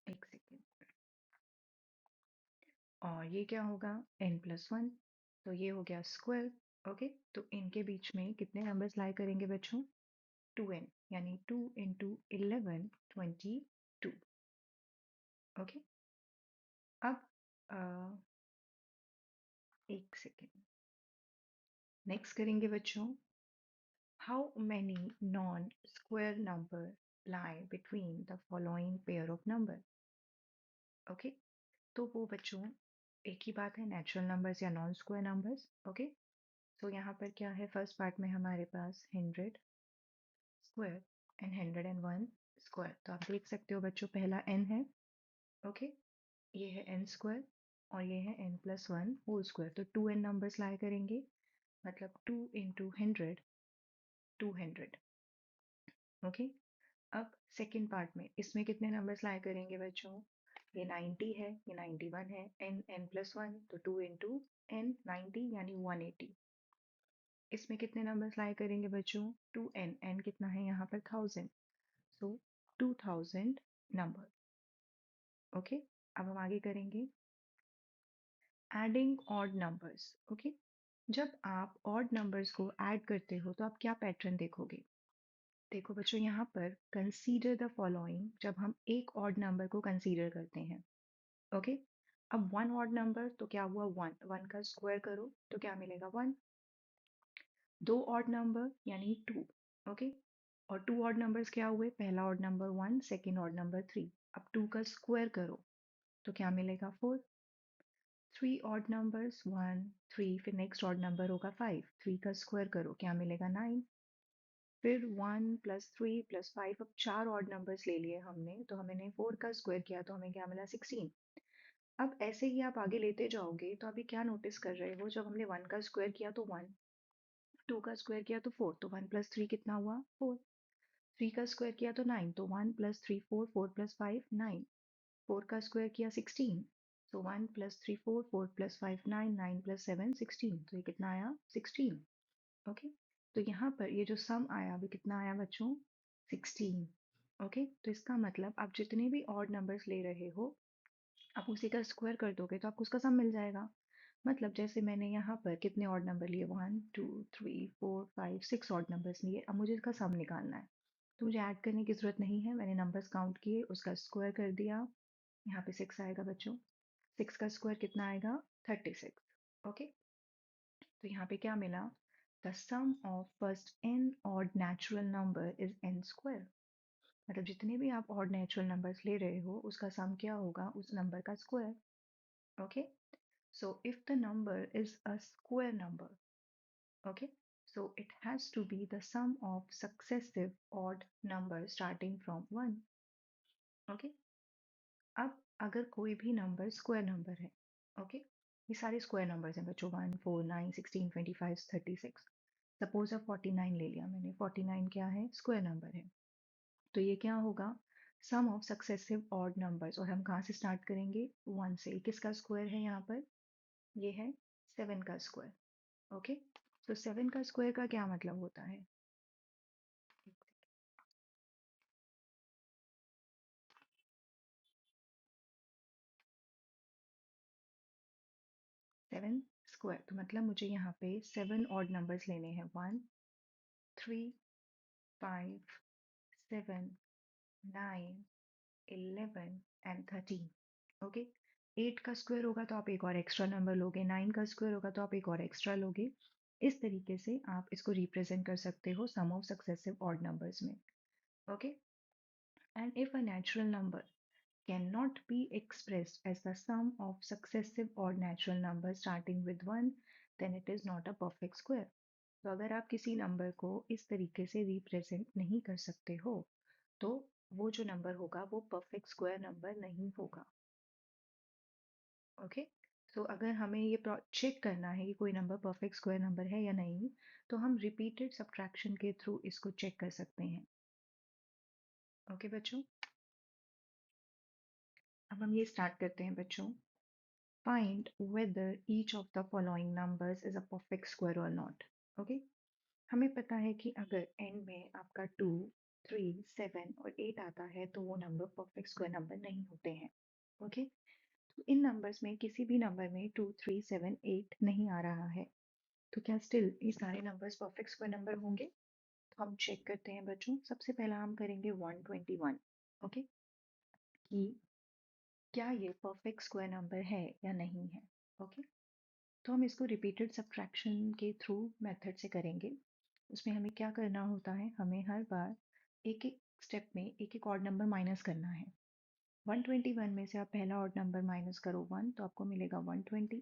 A: एक सेकेंड, और ये क्या होगा, n+1। तो ये हो गया स्क्वायर। ओके, तो इनके बीच में कितने नंबर्स लाई करेंगे बच्चों, 2n, यानी 2 इंटू 11, 22। ओके, अब अ, एक सेकेंड, नेक्स्ट करेंगे बच्चों, how many non-square number lie between the following pair of number। Okay, तो वो बच्चों एक ही बात है, नेचुरल नंबर्स या नॉन स्क्वायर नंबर्स। ओके, तो यहाँ पर क्या है, फर्स्ट पार्ट में हमारे पास 100 स्क्वायर एंड 101 स्क्वायर। तो आप देख सकते हो बच्चों, पहला n है, ओके, ये है n स्क्वायर और ये है n+1 होल स्क्वायर। तो 2n नंबर्स लाई करेंगे, मतलब 2 इंटू 100, 200। ओके, अब सेकेंड पार्ट में इसमें कितने नंबर्स लाया करेंगे बच्चों, ये 90 है, ये 91 है, n+1 तो 2 इंटू n 90 यानी 180। इसमें कितने नंबर्स लाए करेंगे बच्चों? 2n, n कितना है यहाँ पर 1000, सो 2000 नंबर। ओके, अब हम आगे करेंगे एडिंग ऑड नंबर्स। ओके, जब आप ऑड नंबर्स को ऐड करते हो तो आप क्या पैटर्न देखोगे? देखो बच्चों, यहाँ पर कंसीडर द फॉलोइंग, जब हम एक ऑड नंबर को कंसीडर करते हैं। ओके, अब वन ऑड नंबर तो क्या हुआ? वन, वन का स्क्वायर करो तो क्या मिलेगा? वन। दो ऑड नंबर यानी टू। ओके, और टू ऑड नंबर्स क्या हुए? पहला odd number one, second odd number three. अब टू का स्क्वायर करो तो क्या मिलेगा? Four. Three odd numbers one, three, फिर नेक्स्ट ऑड नंबर होगा फाइव, थ्री का स्क्वायर करो क्या मिलेगा? नाइन। फिर one plus three plus five, अब चार ऑड नंबर्स ले लिए हमने तो हमने फोर का स्क्वायर किया तो हमें क्या मिला? 16। अब ऐसे ही आप आगे लेते जाओगे तो अभी क्या नोटिस कर रहे हो? जब हमने वन का स्क्वायर किया तो वन, टू का स्क्वायर किया तो फोर, तो वन प्लस थ्री कितना हुआ? फोर। थ्री का स्क्वायर किया तो नाइन, तो one plus three four, four plus five nine. Four का स्क्वायर किया 16, तो one plus three four, four plus five nine, nine plus seven 16, तो ये कितना आया? 16। ओके, तो यहाँ पर ये जो सम आया अभी कितना आया बच्चों? 16। ओके, तो इसका मतलब आप जितने भी ऑड नंबर्स ले रहे हो आप उसी का स्क्वायर कर दोगे तो आपको उसका सम मिल जाएगा। मतलब जैसे मैंने यहाँ पर कितने ऑड नंबर लिए? One two three four five six odd numbers लिए, अब मुझे इसका सम निकालना है। तो मुझे ऐड करने की ज़रूरत नहीं है, मैंने नंबर्स काउंट किए, उसका स्क्वायर कर दिया। यहाँ पे सिक्स आएगा बच्चों। सिक्स का स्क्वायर कितना आएगा? 36। ओके, तो यहाँ पे क्या मिला? The sum of first n odd natural number is n square. मतलब जितने भी आप ऑड नेचुरल नंबर्स ले रहे हो उसका सम क्या होगा? उस नंबर का square. Okay, so if the number is a square number, okay, so it has to be the sum of successive odd numbers starting from 1. Okay, अब अगर कोई भी नंबर स्क्वायर नंबर है, ओके, ये सारे स्क्वायर नंबर्स हैं बच्चों, 1 4 9 16 25 36। Suppose अब 49 ले लिया मैंने, 49 क्या है? स्क्वायर नंबर है। तो ये क्या होगा? सम ऑफ सक्सेसिव ऑड नंबर्स, और हम कहाँ से स्टार्ट करेंगे? 1 से। किसका स्क्वायर है यहाँ पर? ये है 7 का स्क्वायर। ओके, तो 7 का स्क्वायर का क्या मतलब होता है? 7 स्क्वायर, तो मतलब मुझे यहाँ पे 7 ऑड नंबर्स लेने हैं। 1 3 5 7 9 11 एंड 13। ओके, 8 का स्क्वायर होगा तो आप एक और एक्स्ट्रा नंबर लोगे, 9 का स्क्वायर होगा तो आप एक और एक्स्ट्रा लोगे। इस तरीके से आप इसको रिप्रेजेंट कर सकते हो सम ऑफ सक्सेसिव ऑड नंबर्स में। Okay, and if a natural number cannot be expressed as the sum of successive odd natural numbers starting with 1, then it is not a perfect square. तो अगर आप किसी number को इस तरीके से represent नहीं कर सकते हो तो वो जो नंबर होगा वो परफेक्ट स्क्वायर नंबर नहीं होगा। ओके, तो अगर हमें ये चेक करना है कि कोई नंबर परफेक्ट स्क्वायर नंबर है या नहीं, तो हम रिपीटेड सब्ट्रैक्शन के थ्रू इसको चेक कर सकते हैं। ओके बच्चों, अब हम ये स्टार्ट करते हैं बच्चों। Find whether each of the following numbers is a perfect square or not. Okay, हमें पता है कि अगर n में आपका 2 3 7 और 8 आता है तो वो नंबर परफेक्ट स्क्वायर नंबर नहीं होते हैं। ओके, तो इन नंबर्स में किसी भी नंबर में 2 3 7 8 नहीं आ रहा है, तो क्या स्टिल ये सारे नंबर्स परफेक्ट स्क्वायर नंबर होंगे? तो हम चेक करते हैं बच्चों। सबसे पहला हम करेंगे 121। ओके, कि क्या ये परफेक्ट स्क्वायर नंबर है या नहीं है। ओके, तो हम इसको रिपीटेड सब्ट्रैक्शन के थ्रू मेथड से करेंगे। उसमें हमें क्या करना होता है? हमें हर बार एक एक स्टेप में एक एक ऑड नंबर माइनस करना है। 121 में से आप पहला ऑड नंबर माइनस करो 1 तो आपको मिलेगा 120।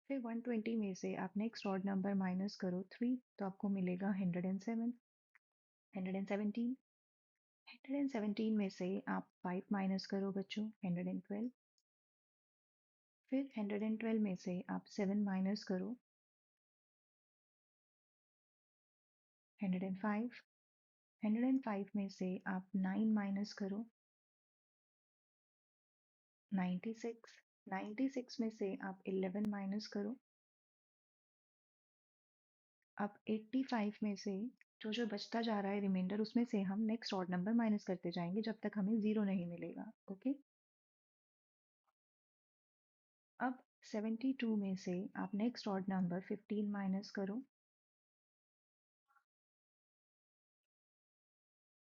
A: फिर 120 में से आप नेक्स्ट ऑड नंबर माइनस करो 3 तो आपको मिलेगा 107, 117। 117 में से आप 5 माइनस करो बच्चों, 112। फिर 112 में से आप 7 माइनस करो, 105। 105 में से आप 9 माइनस करो, 96। 96 में से आप 11 माइनस करो। अब 85 में से जो जो बचता जा रहा है रिमाइंडर, उसमें से हम नेक्स्ट ऑड नंबर माइनस करते जाएंगे जब तक हमें जीरो नहीं मिलेगा। ओके। अब 72 में से आप नेक्स्ट ऑड नंबर 15 माइनस करो।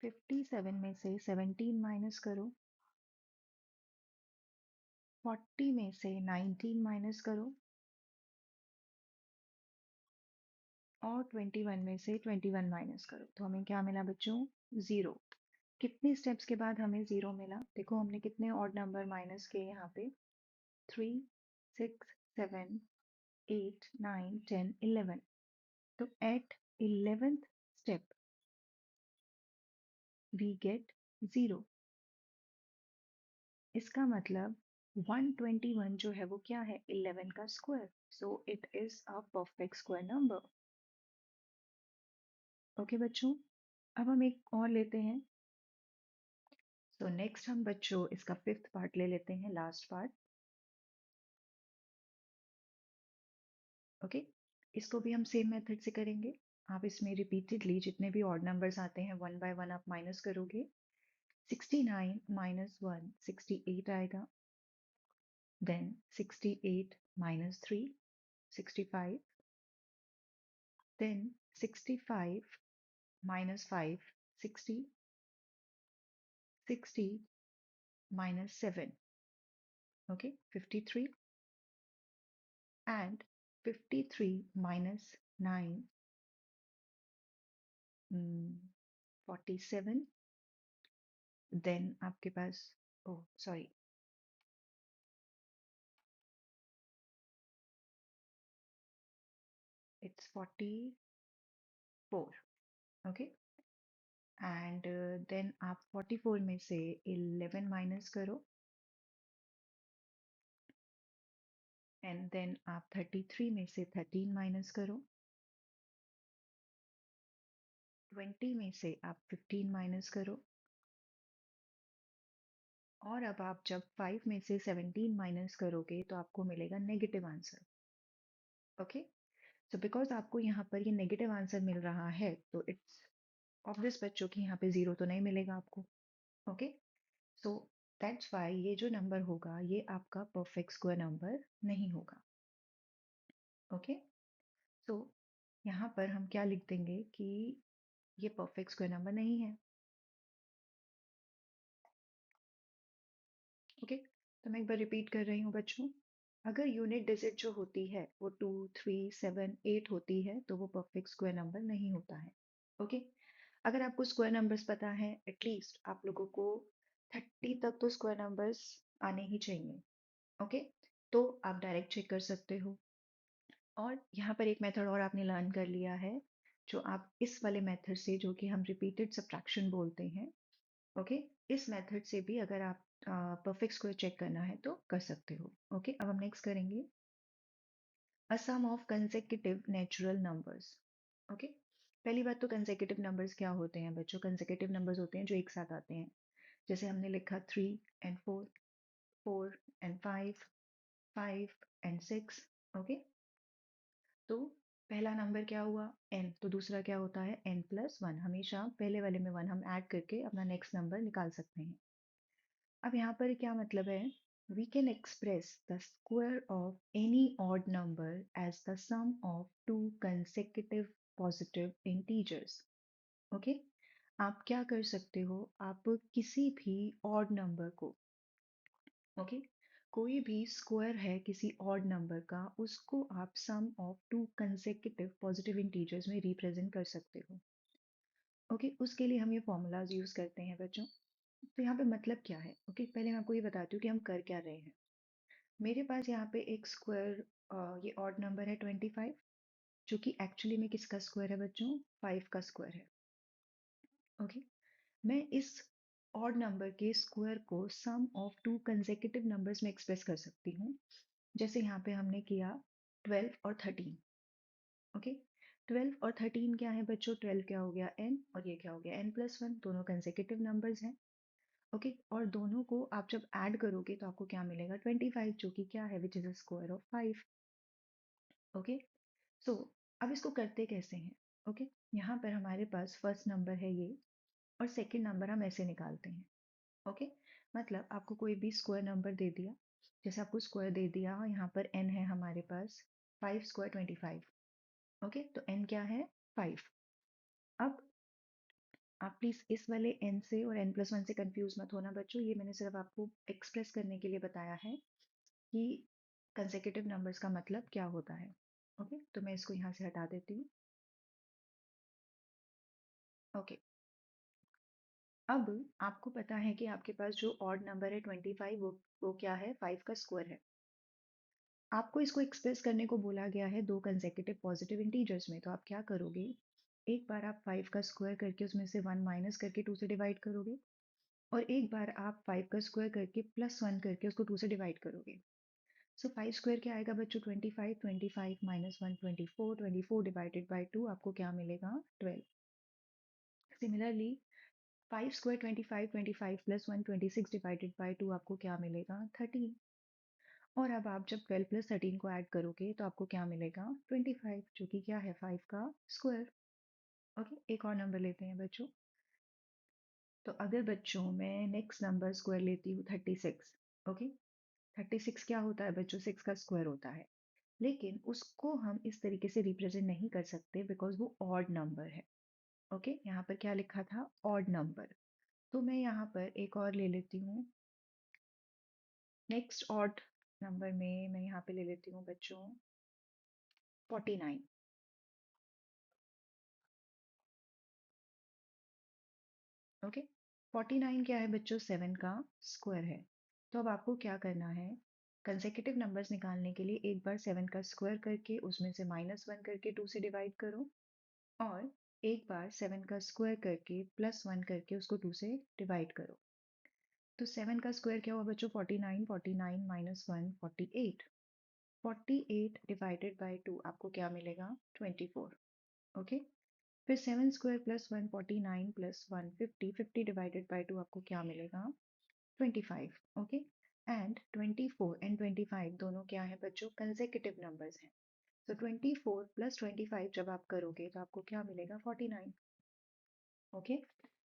A: 57 में से 17 माइनस करो। 40 में से 19 माइनस करो। और 21 में से 21 माइनस करो तो हमें क्या मिला बच्चों? जीरो। कितने स्टेप्स के बाद हमें जीरो मिला? देखो हमने कितने ऑड नंबर माइनस किए यहाँ पे। 3, 6, 7, 8, 9, 10, 11। तो at 11th step we get zero. इसका मतलब 121 जो है वो क्या है? 11 का square. So it is a perfect square number. Okay बच्चों, अब हम एक और लेते हैं। तो नेक्स्ट हम बच्चों इसका फिफ्थ पार्ट ले लेते हैं, लास्ट पार्ट। ओके। इसको भी हम सेम मेथड से करेंगे। आप इसमें रिपीटेडली जितने भी ऑड नंबर्स आते हैं वन बाय वन आप माइनस करोगे। 69 माइनस 1 68 आएगा। Then 68 minus 3 65। Then 65 minus 5 60। 60 minus 7, okay, 53। and 53 minus 9, 47। Then आपके पास, oh sorry, it's 44। Okay. And then आप 44 में से 11 माइनस करो। एंड देन आप 33 में से 13 माइनस करो। 20 में से आप 15 माइनस करो। और अब आप जब 5 में से 17 माइनस करोगे तो आपको मिलेगा negative answer. Okay. So because आपको यहाँ पर ये नेगेटिव आंसर मिल रहा है तो इट्स ऑब्वियस बच्चों की यहाँ पे जीरो तो नहीं मिलेगा आपको। ओके। सो दैट्स वाई ये जो नंबर होगा ये आपका परफेक्ट स्क्वायर नंबर नहीं होगा। ओके। सो यहाँ पर हम क्या लिख देंगे कि ये परफेक्ट स्क्वायर नंबर नहीं है। ओके। तो मैं एक बार रिपीट कर रही हूँ बच्चों। अगर यूनिट डिजिट जो होती है वो 2, 3, 7, 8 होती है तो वो परफेक्ट स्क्वायर नंबर नहीं होता है। ओके। अगर आपको स्क्वायर नंबर्स पता है, एटलीस्ट आप लोगों को 30 तक तो स्क्वायर नंबर्स आने ही चाहिए। ओके। तो आप डायरेक्ट चेक कर सकते हो। और यहाँ पर एक मेथड और आपने लर्न कर लिया है, जो आप इस वाले मेथड से, जो कि हम रिपीटेड सब्ट्रैक्शन बोलते हैं। ओके। इस मेथड से भी अगर आप परफेक्ट स्क्वायर चेक करना है तो कर सकते हो। ओके। अब हम नेक्स्ट करेंगे a sum of consecutive natural numbers. Okay. पहली बात तो कंसेक्यूटिव नंबर्स क्या होते हैं बच्चों? कंसेक्यूटिव नंबर्स होते हैं जो एक साथ आते हैं। जैसे हमने लिखा 3 and 4, 4 and 5, 5 and 6। ओके। तो पहला नंबर क्या हुआ? n। तो दूसरा क्या होता है? n+1। हमेशा पहले वाले में 1 हम ऐड करके अपना नेक्स्ट नंबर निकाल सकते हैं। अब यहाँ पर क्या मतलब है? We can express the square of any odd number as the sum of two consecutive positive integers. Okay. आप क्या कर सकते हो? आप किसी भी ऑड नंबर को, ओके, कोई भी स्क्वायर है किसी ऑड नंबर का, उसको आप sum of two consecutive positive integers में रिप्रेजेंट कर सकते हो। ओके। उसके लिए हम ये फॉर्मूलाज यूज करते हैं बच्चों। तो यहाँ पे मतलब क्या है? ओके, पहले मैं आपको ये बताती हूँ कि हम कर क्या रहे हैं। मेरे पास यहाँ पे एक स्क्वायर, ये ऑड नंबर है 25, जो कि एक्चुअली में किसका स्क्वायर है बच्चों? 5 का स्क्वायर है। ओके। मैं इस ऑड नंबर के स्क्वायर को सम ऑफ टू कंसेक्यूटिव नंबर्स में एक्सप्रेस कर सकती हूँ। जैसे यहाँ पे हमने किया 12 और 13। ओके। 12 और 13 क्या है बच्चों? 12 क्या हो गया? n, और ये क्या हो गया? n+1। दोनों कंसेक्यूटिव नंबर्स हैं। ओके, और दोनों को आप जब ऐड करोगे तो आपको क्या मिलेगा, 25, जो कि क्या है, which is a square of 5। Okay, so अब इसको करते कैसे हैं। ओके, यहाँ पर हमारे पास फर्स्ट नंबर है ये, और सेकंड नंबर हम ऐसे निकालते हैं। ओके, मतलब आपको कोई भी स्क्वायर नंबर दे दिया, जैसे आपको स्क्वायर दे दिया, यहाँ पर n है हमारे पास 5 स्क्वायर 25। ओके, तो n क्या है, 5। अब आप प्लीज इस वाले n से और n+1 से कंफ्यूज मत होना बच्चों, ये मैंने सिर्फ आपको एक्सप्रेस करने के लिए बताया है कि कंसेक्यूटिव नंबर्स का मतलब क्या होता है। ओके, तो मैं इसको यहाँ से हटा देती हूँ। ओके, अब आपको पता है कि आपके पास जो ऑड नंबर है 25, वो क्या है, 5 का स्क्वायर है। आपको इसको एक्सप्रेस करने को बोला गया है दो कंसेक्यूटिव पॉजिटिव इंटीजर्स में, तो आप क्या करोगे, एक बार आप 5 का स्क्वायर करके उसमें से 1 माइनस करके 2 से डिवाइड करोगे, और एक बार आप 5 का स्क्वायर करके +1 करके उसको 2 से डिवाइड करोगे। सो 5 स्क्वायर क्या आएगा बच्चों, 25, 25 माइनस 1 24, 24 डिवाइडेड बाई 2 आपको क्या मिलेगा, 12। सिमिलरली 5 स्क्वायर 25, 25 +1 26 डिवाइडेड बाई 2 आपको क्या मिलेगा, 13। और अब आप जब 12 + 13 को ऐड करोगे तो आपको क्या मिलेगा, 25, जो कि क्या है, 5 का स्क्वायर। ओके, एक और नंबर लेते हैं बच्चों। तो अगर बच्चों मैं नेक्स्ट नंबर स्क्वायर लेती हूँ 36। ओके, 36 क्या होता है बच्चों, 6 का स्क्वायर होता है, लेकिन उसको हम इस तरीके से रिप्रेजेंट नहीं कर सकते बिकॉज वो ऑड नंबर है। ओके, यहाँ पर क्या लिखा था, ऑड नंबर। तो मैं यहाँ पर एक और ले लेती हूँ, नेक्स्ट ऑड नंबर में मैं यहाँ पे ले लेती हूँ बच्चों 49। ओके, 49 क्या है बच्चों, 7 का स्क्वायर है। तो अब आपको क्या करना है, कंसेक्यूटिव नंबर्स निकालने के लिए एक बार 7 का स्क्वायर करके उसमें से -1 करके 2 से डिवाइड करो, और एक बार 7 का स्क्वायर करके +1 करके उसको 2 से डिवाइड करो। तो 7 का स्क्वायर क्या हुआ बच्चों, 49, 49 माइनस 1 48, 48 डिवाइडेड बाई 2 आपको क्या मिलेगा, 24। ओके, फिर 7 स्क्वायर +1 49 +1 50, 50 डिवाइडेड बाई 2 आपको क्या मिलेगा, 25। ओके, एंड 24 एंड 25 दोनों क्या है बच्चों, कंसेक्यूटिव नंबर्स हैं। तो 24 + 25 जब आप करोगे तो आपको क्या मिलेगा, 49। ओके,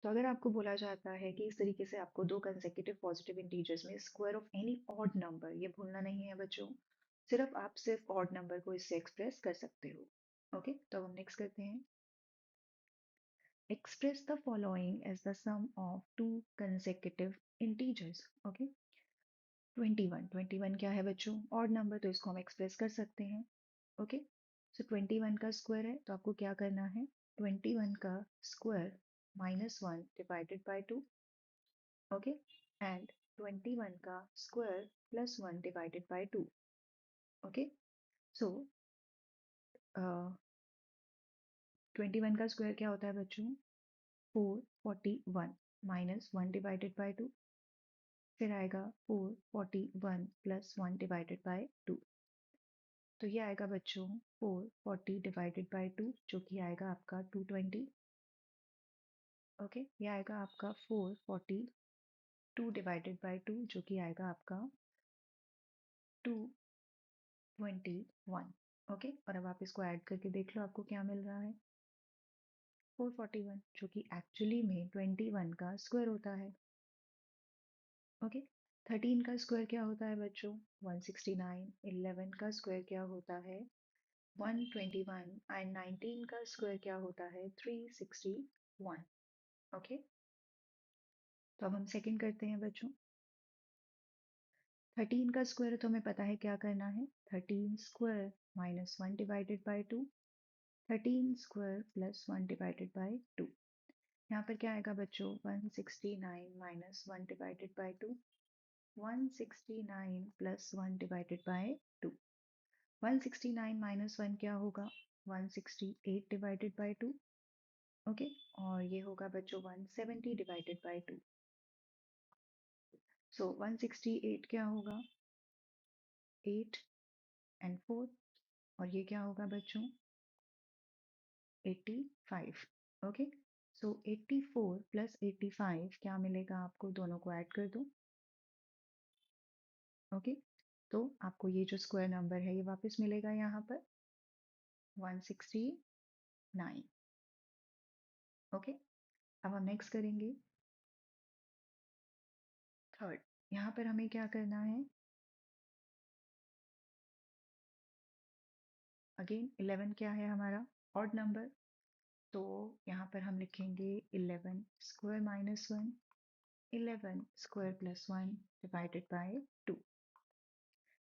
A: तो अगर आपको बोला जाता है कि इस तरीके से आपको दो कंसेक्यूटिव पॉजिटिव इंटीजर्स में square of any odd number, ये भूलना नहीं है बच्चों, सिर्फ ऑड नंबर को इससे एक्सप्रेस कर सकते हो। ओके, तो अब हम नेक्स्ट करते हैं, express the following as the sum of two consecutive integers. Okay, 21, 21 क्या है बच्चों, ऑड नंबर, तो इसको हम एक्सप्रेस कर सकते हैं। ओके, सो 21 का स्क्वायर है तो आपको क्या करना है, 21 का square -1 divided by 2। Okay, and 21 का स्क्वायर +1 डिवाइडेड बाई 2। ओके, सो 21 का स्क्वायर क्या होता है बच्चों, 441 माइनस 1 डिवाइडेड बाई 2, फिर आएगा 441 +1 डिवाइडेड बाय 2। तो ये आएगा बच्चों 440 डिवाइडेड बाय 2, जो कि आएगा आपका 220। ओके, ये आएगा आपका 442 डिवाइडेड बाय 2, जो कि आएगा आपका 221। ओके, और अब आप इसको ऐड करके देख लो आपको क्या मिल रहा है, 441, जो कि एक्चुअली में 21 का स्क्वायर होता है। ओके, 13 का स्क्वायर क्या होता है बच्चों, 169। 11 का स्क्वायर क्या होता है, 121, एंड 19 का स्क्वायर क्या होता है, 361। ओके, तो अब हम सेकंड करते हैं बच्चों, 13 का स्क्वायर तो हमें पता है क्या करना है, 13 square -1 divided by 2, 13 square +1 divided by 2। यहाँ पर क्या आएगा बच्चों, 169 -1 डिवाइडेड बाई 2, 169 +1 डिवाइडेड बाई 2। 169 -1 क्या होगा, 168 डिवाइडेड बाई 2। ओके, और ये होगा बच्चों 170 डिवाइडेड बाई 2। सो 168 क्या होगा, 8 एंड 4, और ये क्या होगा बच्चों, 85। ओके, सो 84 प्लस 85 क्या मिलेगा आपको, दोनों को ऐड कर दो। ओके, तो आपको ये जो स्क्वायर नंबर है ये वापस मिलेगा यहाँ पर 169। ओके, अब हम नेक्स्ट करेंगे थर्ड। यहाँ पर हमें क्या करना है, अगेन 11 क्या है हमारा ऑड नंबर, तो यहाँ पर हम लिखेंगे 11 square minus 1, 11 square plus 1 divided by 2।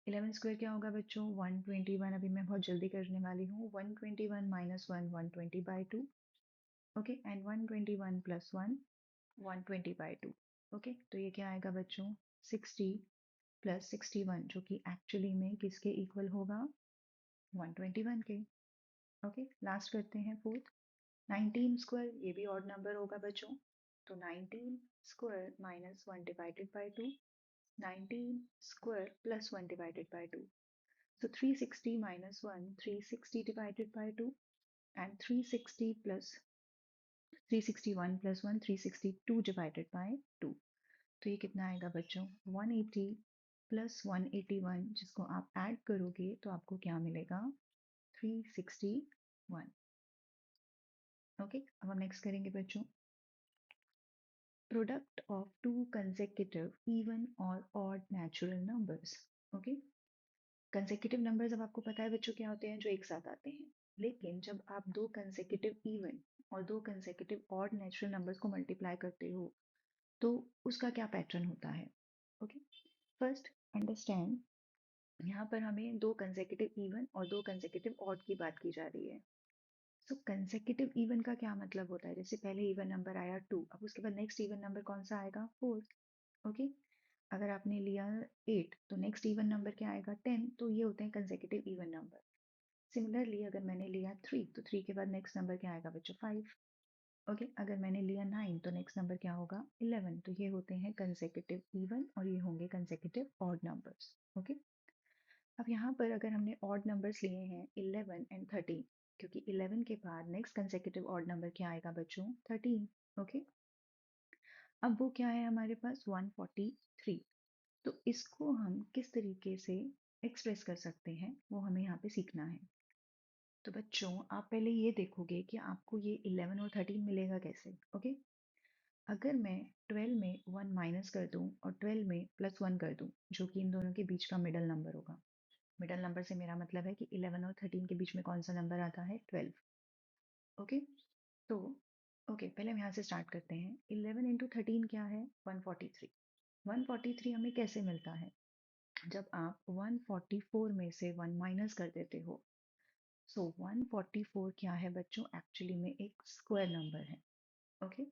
A: 11 square क्या होगा बच्चों, 121। अभी मैं बहुत जल्दी करने वाली हूँ, 121 minus 1 120 by 2। Okay, and 121 plus 1 120 by 2। Okay, तो ये क्या आएगा बच्चों, 60 प्लस 61, जो कि एक्चुअली में किसके इक्वल होगा, 121 के। ओके, लास्ट करते हैं फोर्थ। 19 स्क्वायर, ये भी ऑड नंबर होगा बच्चों, तो 19 square minus 1 divided by 2, 19 square plus 1 divided by 2। So 360 minus 1, 360 divided by 2, and 360 plus 361 plus 1, 362 divided by 2। तो ये कितना आएगा बच्चों, 180 प्लस 181, जिसको आप ऐड करोगे तो आपको क्या मिलेगा, 361। ओके, अब हम नेक्स्ट करेंगे बच्चों, product of two consecutive even और odd natural numbers. Okay, consecutive numbers अब आपको पता है बच्चों क्या होते हैं, जो एक साथ आते हैं। लेकिन जब आप दो कंसेक्यूटिव इवन और दो कंसेक्यूटिव ऑड नेचुरल नंबर्स को मल्टीप्लाई करते हो तो उसका क्या पैटर्न होता है। ओके, फर्स्ट अंडरस्टैंड, यहाँ पर हमें दो कंसेक्यूटिव इवन और दो कंसेक्यूटिव ऑड की बात की जा रही है। सो कंसेक्यूटिव इवन का क्या मतलब होता है, जैसे पहले इवन नंबर आया 2, अब उसके बाद नेक्स्ट इवन नंबर कौन सा आएगा, 4। ओके, अगर आपने लिया 8 तो नेक्स्ट इवन नंबर क्या आएगा, 10। तो ये होते हैं कंसेक्यूटिव इवन नंबर। सिमिलरली अगर मैंने लिया 3 तो 3 के बाद नेक्स्ट नंबर क्या आएगा बच्चों, 5। ओके, अगर मैंने लिया 9 तो नेक्स्ट नंबर क्या होगा, 11। तो ये होते हैं कंसेक्यूटिव इवन और ये होंगे कंसेक्यूटिव ऑड नंबर्स। ओके, अब यहाँ पर अगर हमने ऑड नंबर्स लिए हैं 11 एंड 13, क्योंकि 11 के बाद नेक्स्ट कंसेक्यूटिव ऑड नंबर क्या आएगा बच्चों, 13। ओके, अब वो क्या है हमारे पास, 143। तो इसको हम किस तरीके से एक्सप्रेस कर सकते हैं वो हमें यहाँ पे सीखना है। तो बच्चों आप पहले ये देखोगे कि आपको ये 11 और 13 मिलेगा कैसे। ओके, अगर मैं 12 में 1 माइनस कर दूं और 12 में प्लस 1 कर दूं, जो कि इन दोनों के बीच का मिडल नंबर होगा। मिडल नंबर से मेरा मतलब है कि 11 और 13 के बीच में कौन सा नंबर आता है, 12। ओके, तो ओके, पहले हम यहाँ से स्टार्ट करते हैं। 11 इंटू 13 क्या है, 143। 143 हमें कैसे मिलता है, जब आप 144 में से 1 माइनस कर देते हो। सो 144 क्या है बच्चों, एक्चुअली में एक स्क्वायर नंबर है। ओके,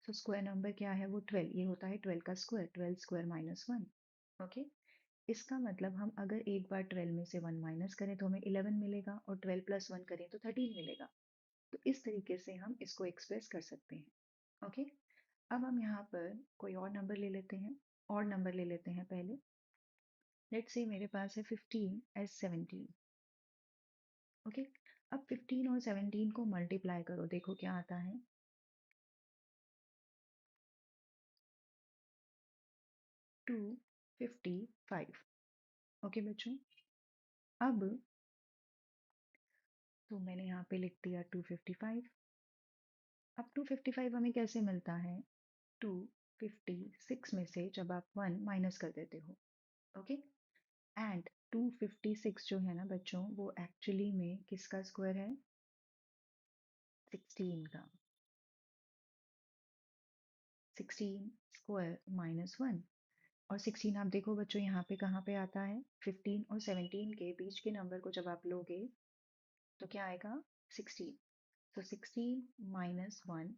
A: सो स्क्वायर नंबर क्या है, वो 12। ये होता है 12 का स्क्वायर, 12 स्क्वायर माइनस 1। ओके, इसका मतलब हम अगर एक बार 12 में से 1 माइनस करें तो हमें 11 मिलेगा, और 12 प्लस 1 करें तो 13 मिलेगा। तो इस तरीके से हम इसको एक्सप्रेस कर सकते हैं। ओके, अब हम यहाँ पर कोई और नंबर ले लेते हैं, और नंबर ले लेते हैं पहले। लेट्स से मेरे पास है 15 एज 17। ओके, अब 15 और 17 को मल्टीप्लाई करो, देखो क्या आता है, 255। ओके बच्चों, अब तो मैंने यहाँ पे लिख दिया 255। अब 255 हमें कैसे मिलता है, 256 में से जब आप 1 माइनस कर देते हो। ओके, एंड 256 जो है ना बच्चों, वो एक्चुअली में किसका स्क्वायर है, 16 का। 16 स्क्वायर माइनस 1, और 16 आप देखो बच्चों यहाँ पे कहाँ पे आता है, 15 और 17 के बीच के नंबर को जब आप लोगे तो क्या आएगा, 16। तो 16 माइनस 1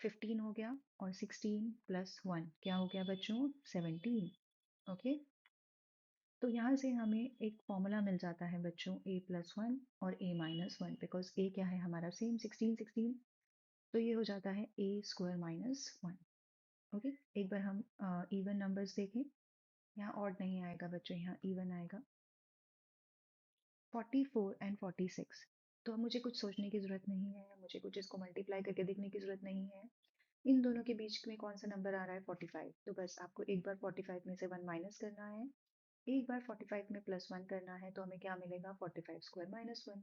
A: 15 हो गया, और 16 प्लस 1 क्या हो गया बच्चों, 17। ओके, तो यहाँ से हमें एक फॉर्मूला मिल जाता है बच्चों, a प्लस 1 और a माइनस 1, बिकॉज a क्या है हमारा सेम 16 16। तो ये हो जाता है a स्क्वायर माइनस 1। ओके, एक बार हम इवन नंबर्स देखें, यहाँ ऑड नहीं आएगा बच्चों, यहाँ इवन आएगा। 44 एंड 46, तो अब मुझे कुछ सोचने की ज़रूरत नहीं है, मुझे कुछ इसको मल्टीप्लाई करके देखने की ज़रूरत नहीं है। इन दोनों के बीच में कौन सा नंबर आ रहा है? 45। तो बस आपको एक बार 45 में से 1 माइनस करना है, एक बार 45 में प्लस 1 करना है, तो हमें क्या मिलेगा? 45 स्क्वायर माइनस 1।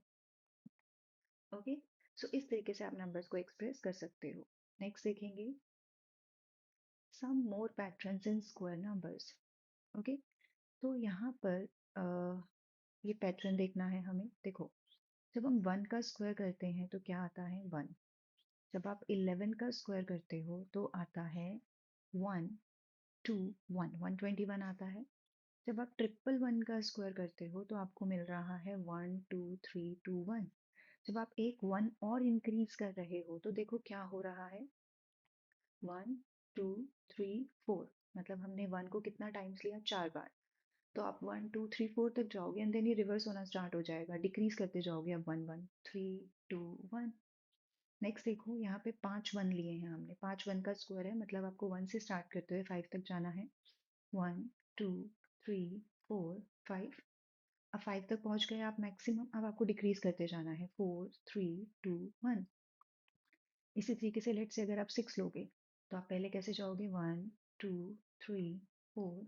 A: ओके, सो इस तरीके से आप नंबर्स को एक्सप्रेस कर सकते हो। नेक्स्ट देखेंगे some more patterns in square numbers. Okay, तो यहाँ पर ये पैटर्न देखना है हमें। देखो, जब हम 1 का स्क्वायर करते हैं तो क्या आता है? 1। जब आप 11 का स्क्वायर करते हो तो आता है 1 2 1 121 आता है। जब आप ट्रिपल 1 का स्क्वायर करते हो तो आपको मिल रहा है 1 2 3 2 1। जब आप एक 1 और इंक्रीज कर रहे हो तो देखो क्या हो रहा है? 1 2 3 4, मतलब हमने 1 को कितना टाइम्स लिया? 4 बार। तो आप 1 2 3 4 तक जाओगे एंड देन ये रिवर्स होना स्टार्ट हो जाएगा, डिक्रीज करते जाओगे। अब 1 1 3 2 1। नेक्स्ट देखो, यहाँ पे 5 1 लिए हैं हमने। 5 1 का स्क्वायर है, मतलब आपको 1 से स्टार्ट करते हुए 5 तक जाना है। 1 2 3 4 5। अब 5 तक पहुंच गए आप मैक्सिमम। अब आपको डिक्रीज करते जाना है। 4 3 2 1। इसी तरीके से लेट से अगर आप 6 लोगे तो आप पहले कैसे जाओगे? 1 2 3 4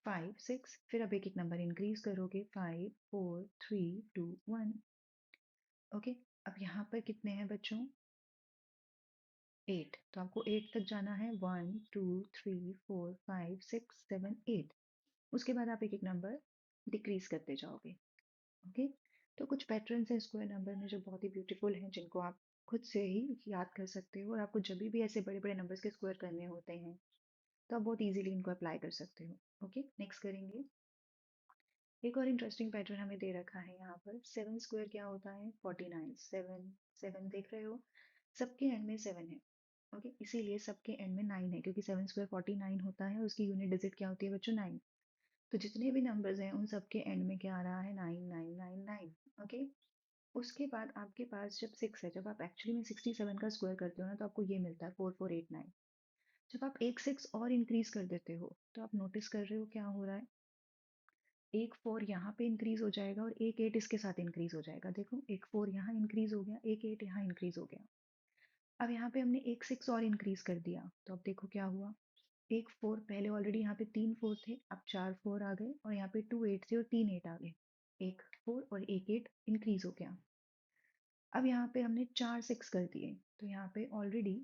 A: 5 6। फिर अब एक एक नंबर इंक्रीज करोगे। 5 4 3 2 1। ओके, अब यहाँ पर कितने हैं बच्चों? 8। तो आपको 8 तक जाना है। 1 2 3 4 5 6 7 8। उसके बाद आप एक एक नंबर डिक्रीज करते जाओगे। ओके, तो कुछ पैटर्न्स हैं स्क्वायर नंबर में जो बहुत ही ब्यूटीफुल हैं, जिनको आप खुद से ही याद कर सकते हो, और आपको जब भी ऐसे बड़े बड़े नंबर्स के स्क्वायर करने होते हैं तो आप बहुत इजीली इनको अप्लाई कर सकते हो। ओके, नेक्स्ट करेंगे। एक और इंटरेस्टिंग पैटर्न हमें दे रखा है यहाँ पर। 7 स्क्वायर क्या होता है? 49। 7 7 देख रहे हो, सबके एंड में 7 है। ओके, इसीलिए सबके एंड में 9 है, क्योंकि 7 स्क्वायर 49 होता है, उसकी यूनिट डिजिट क्या होती है बच्चों? 9। तो जितने भी नंबर्स हैं उन सबके एंड में क्या आ रहा है? 9 9 9 9। ओके, उसके बाद आपके पास जब 6 है, जब आप एक्चुअली में 67 का स्क्वायर करते हो ना, तो आपको ये मिलता है 4489। जब आप एक 6 और इंक्रीज कर देते हो तो आप नोटिस कर रहे हो क्या हो रहा है? एक 4 यहाँ पे इंक्रीज हो जाएगा और एक 8 इसके साथ इंक्रीज हो जाएगा। देखो, एक 4 यहाँ इंक्रीज हो गया, एक 8 यहाँ इंक्रीज हो गया। अब यहाँ पे हमने एक 6 और इंक्रीज कर दिया, तो अब देखो क्या हुआ? एक 4, पहले ऑलरेडी यहाँ पे 3 4 थे, अब 4 4 आ गए, और यहाँ पे 2 8 थे और 3 8 आ गए। एक 4 और एक 8 इंक्रीज हो गया। अब यहाँ पे हमने 4 6 कर दिए, तो यहाँ पे ऑलरेडी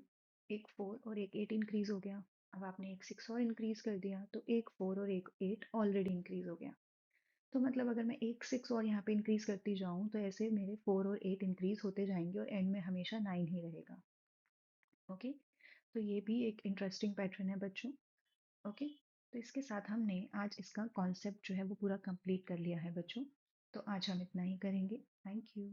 A: एक 4 और एक 8 इंक्रीज हो गया। अब आपने एक 6 और इंक्रीज कर दिया, तो एक 4 और एक 8 ऑलरेडी इंक्रीज हो गया। तो मतलब अगर मैं एक 6 और यहाँ पे इंक्रीज करती जाऊँ तो ऐसे मेरे 4 और 8 इंक्रीज होते जाएंगे और एंड में हमेशा 9 ही रहेगा। ओके, तो ये भी एक इंटरेस्टिंग पैटर्न है बच्चों। ओके, तो इसके साथ हमने आज इसका कॉन्सेप्ट जो है वो पूरा कंप्लीट कर लिया है बच्चों। तो आज हम इतना ही करेंगे। Thank you.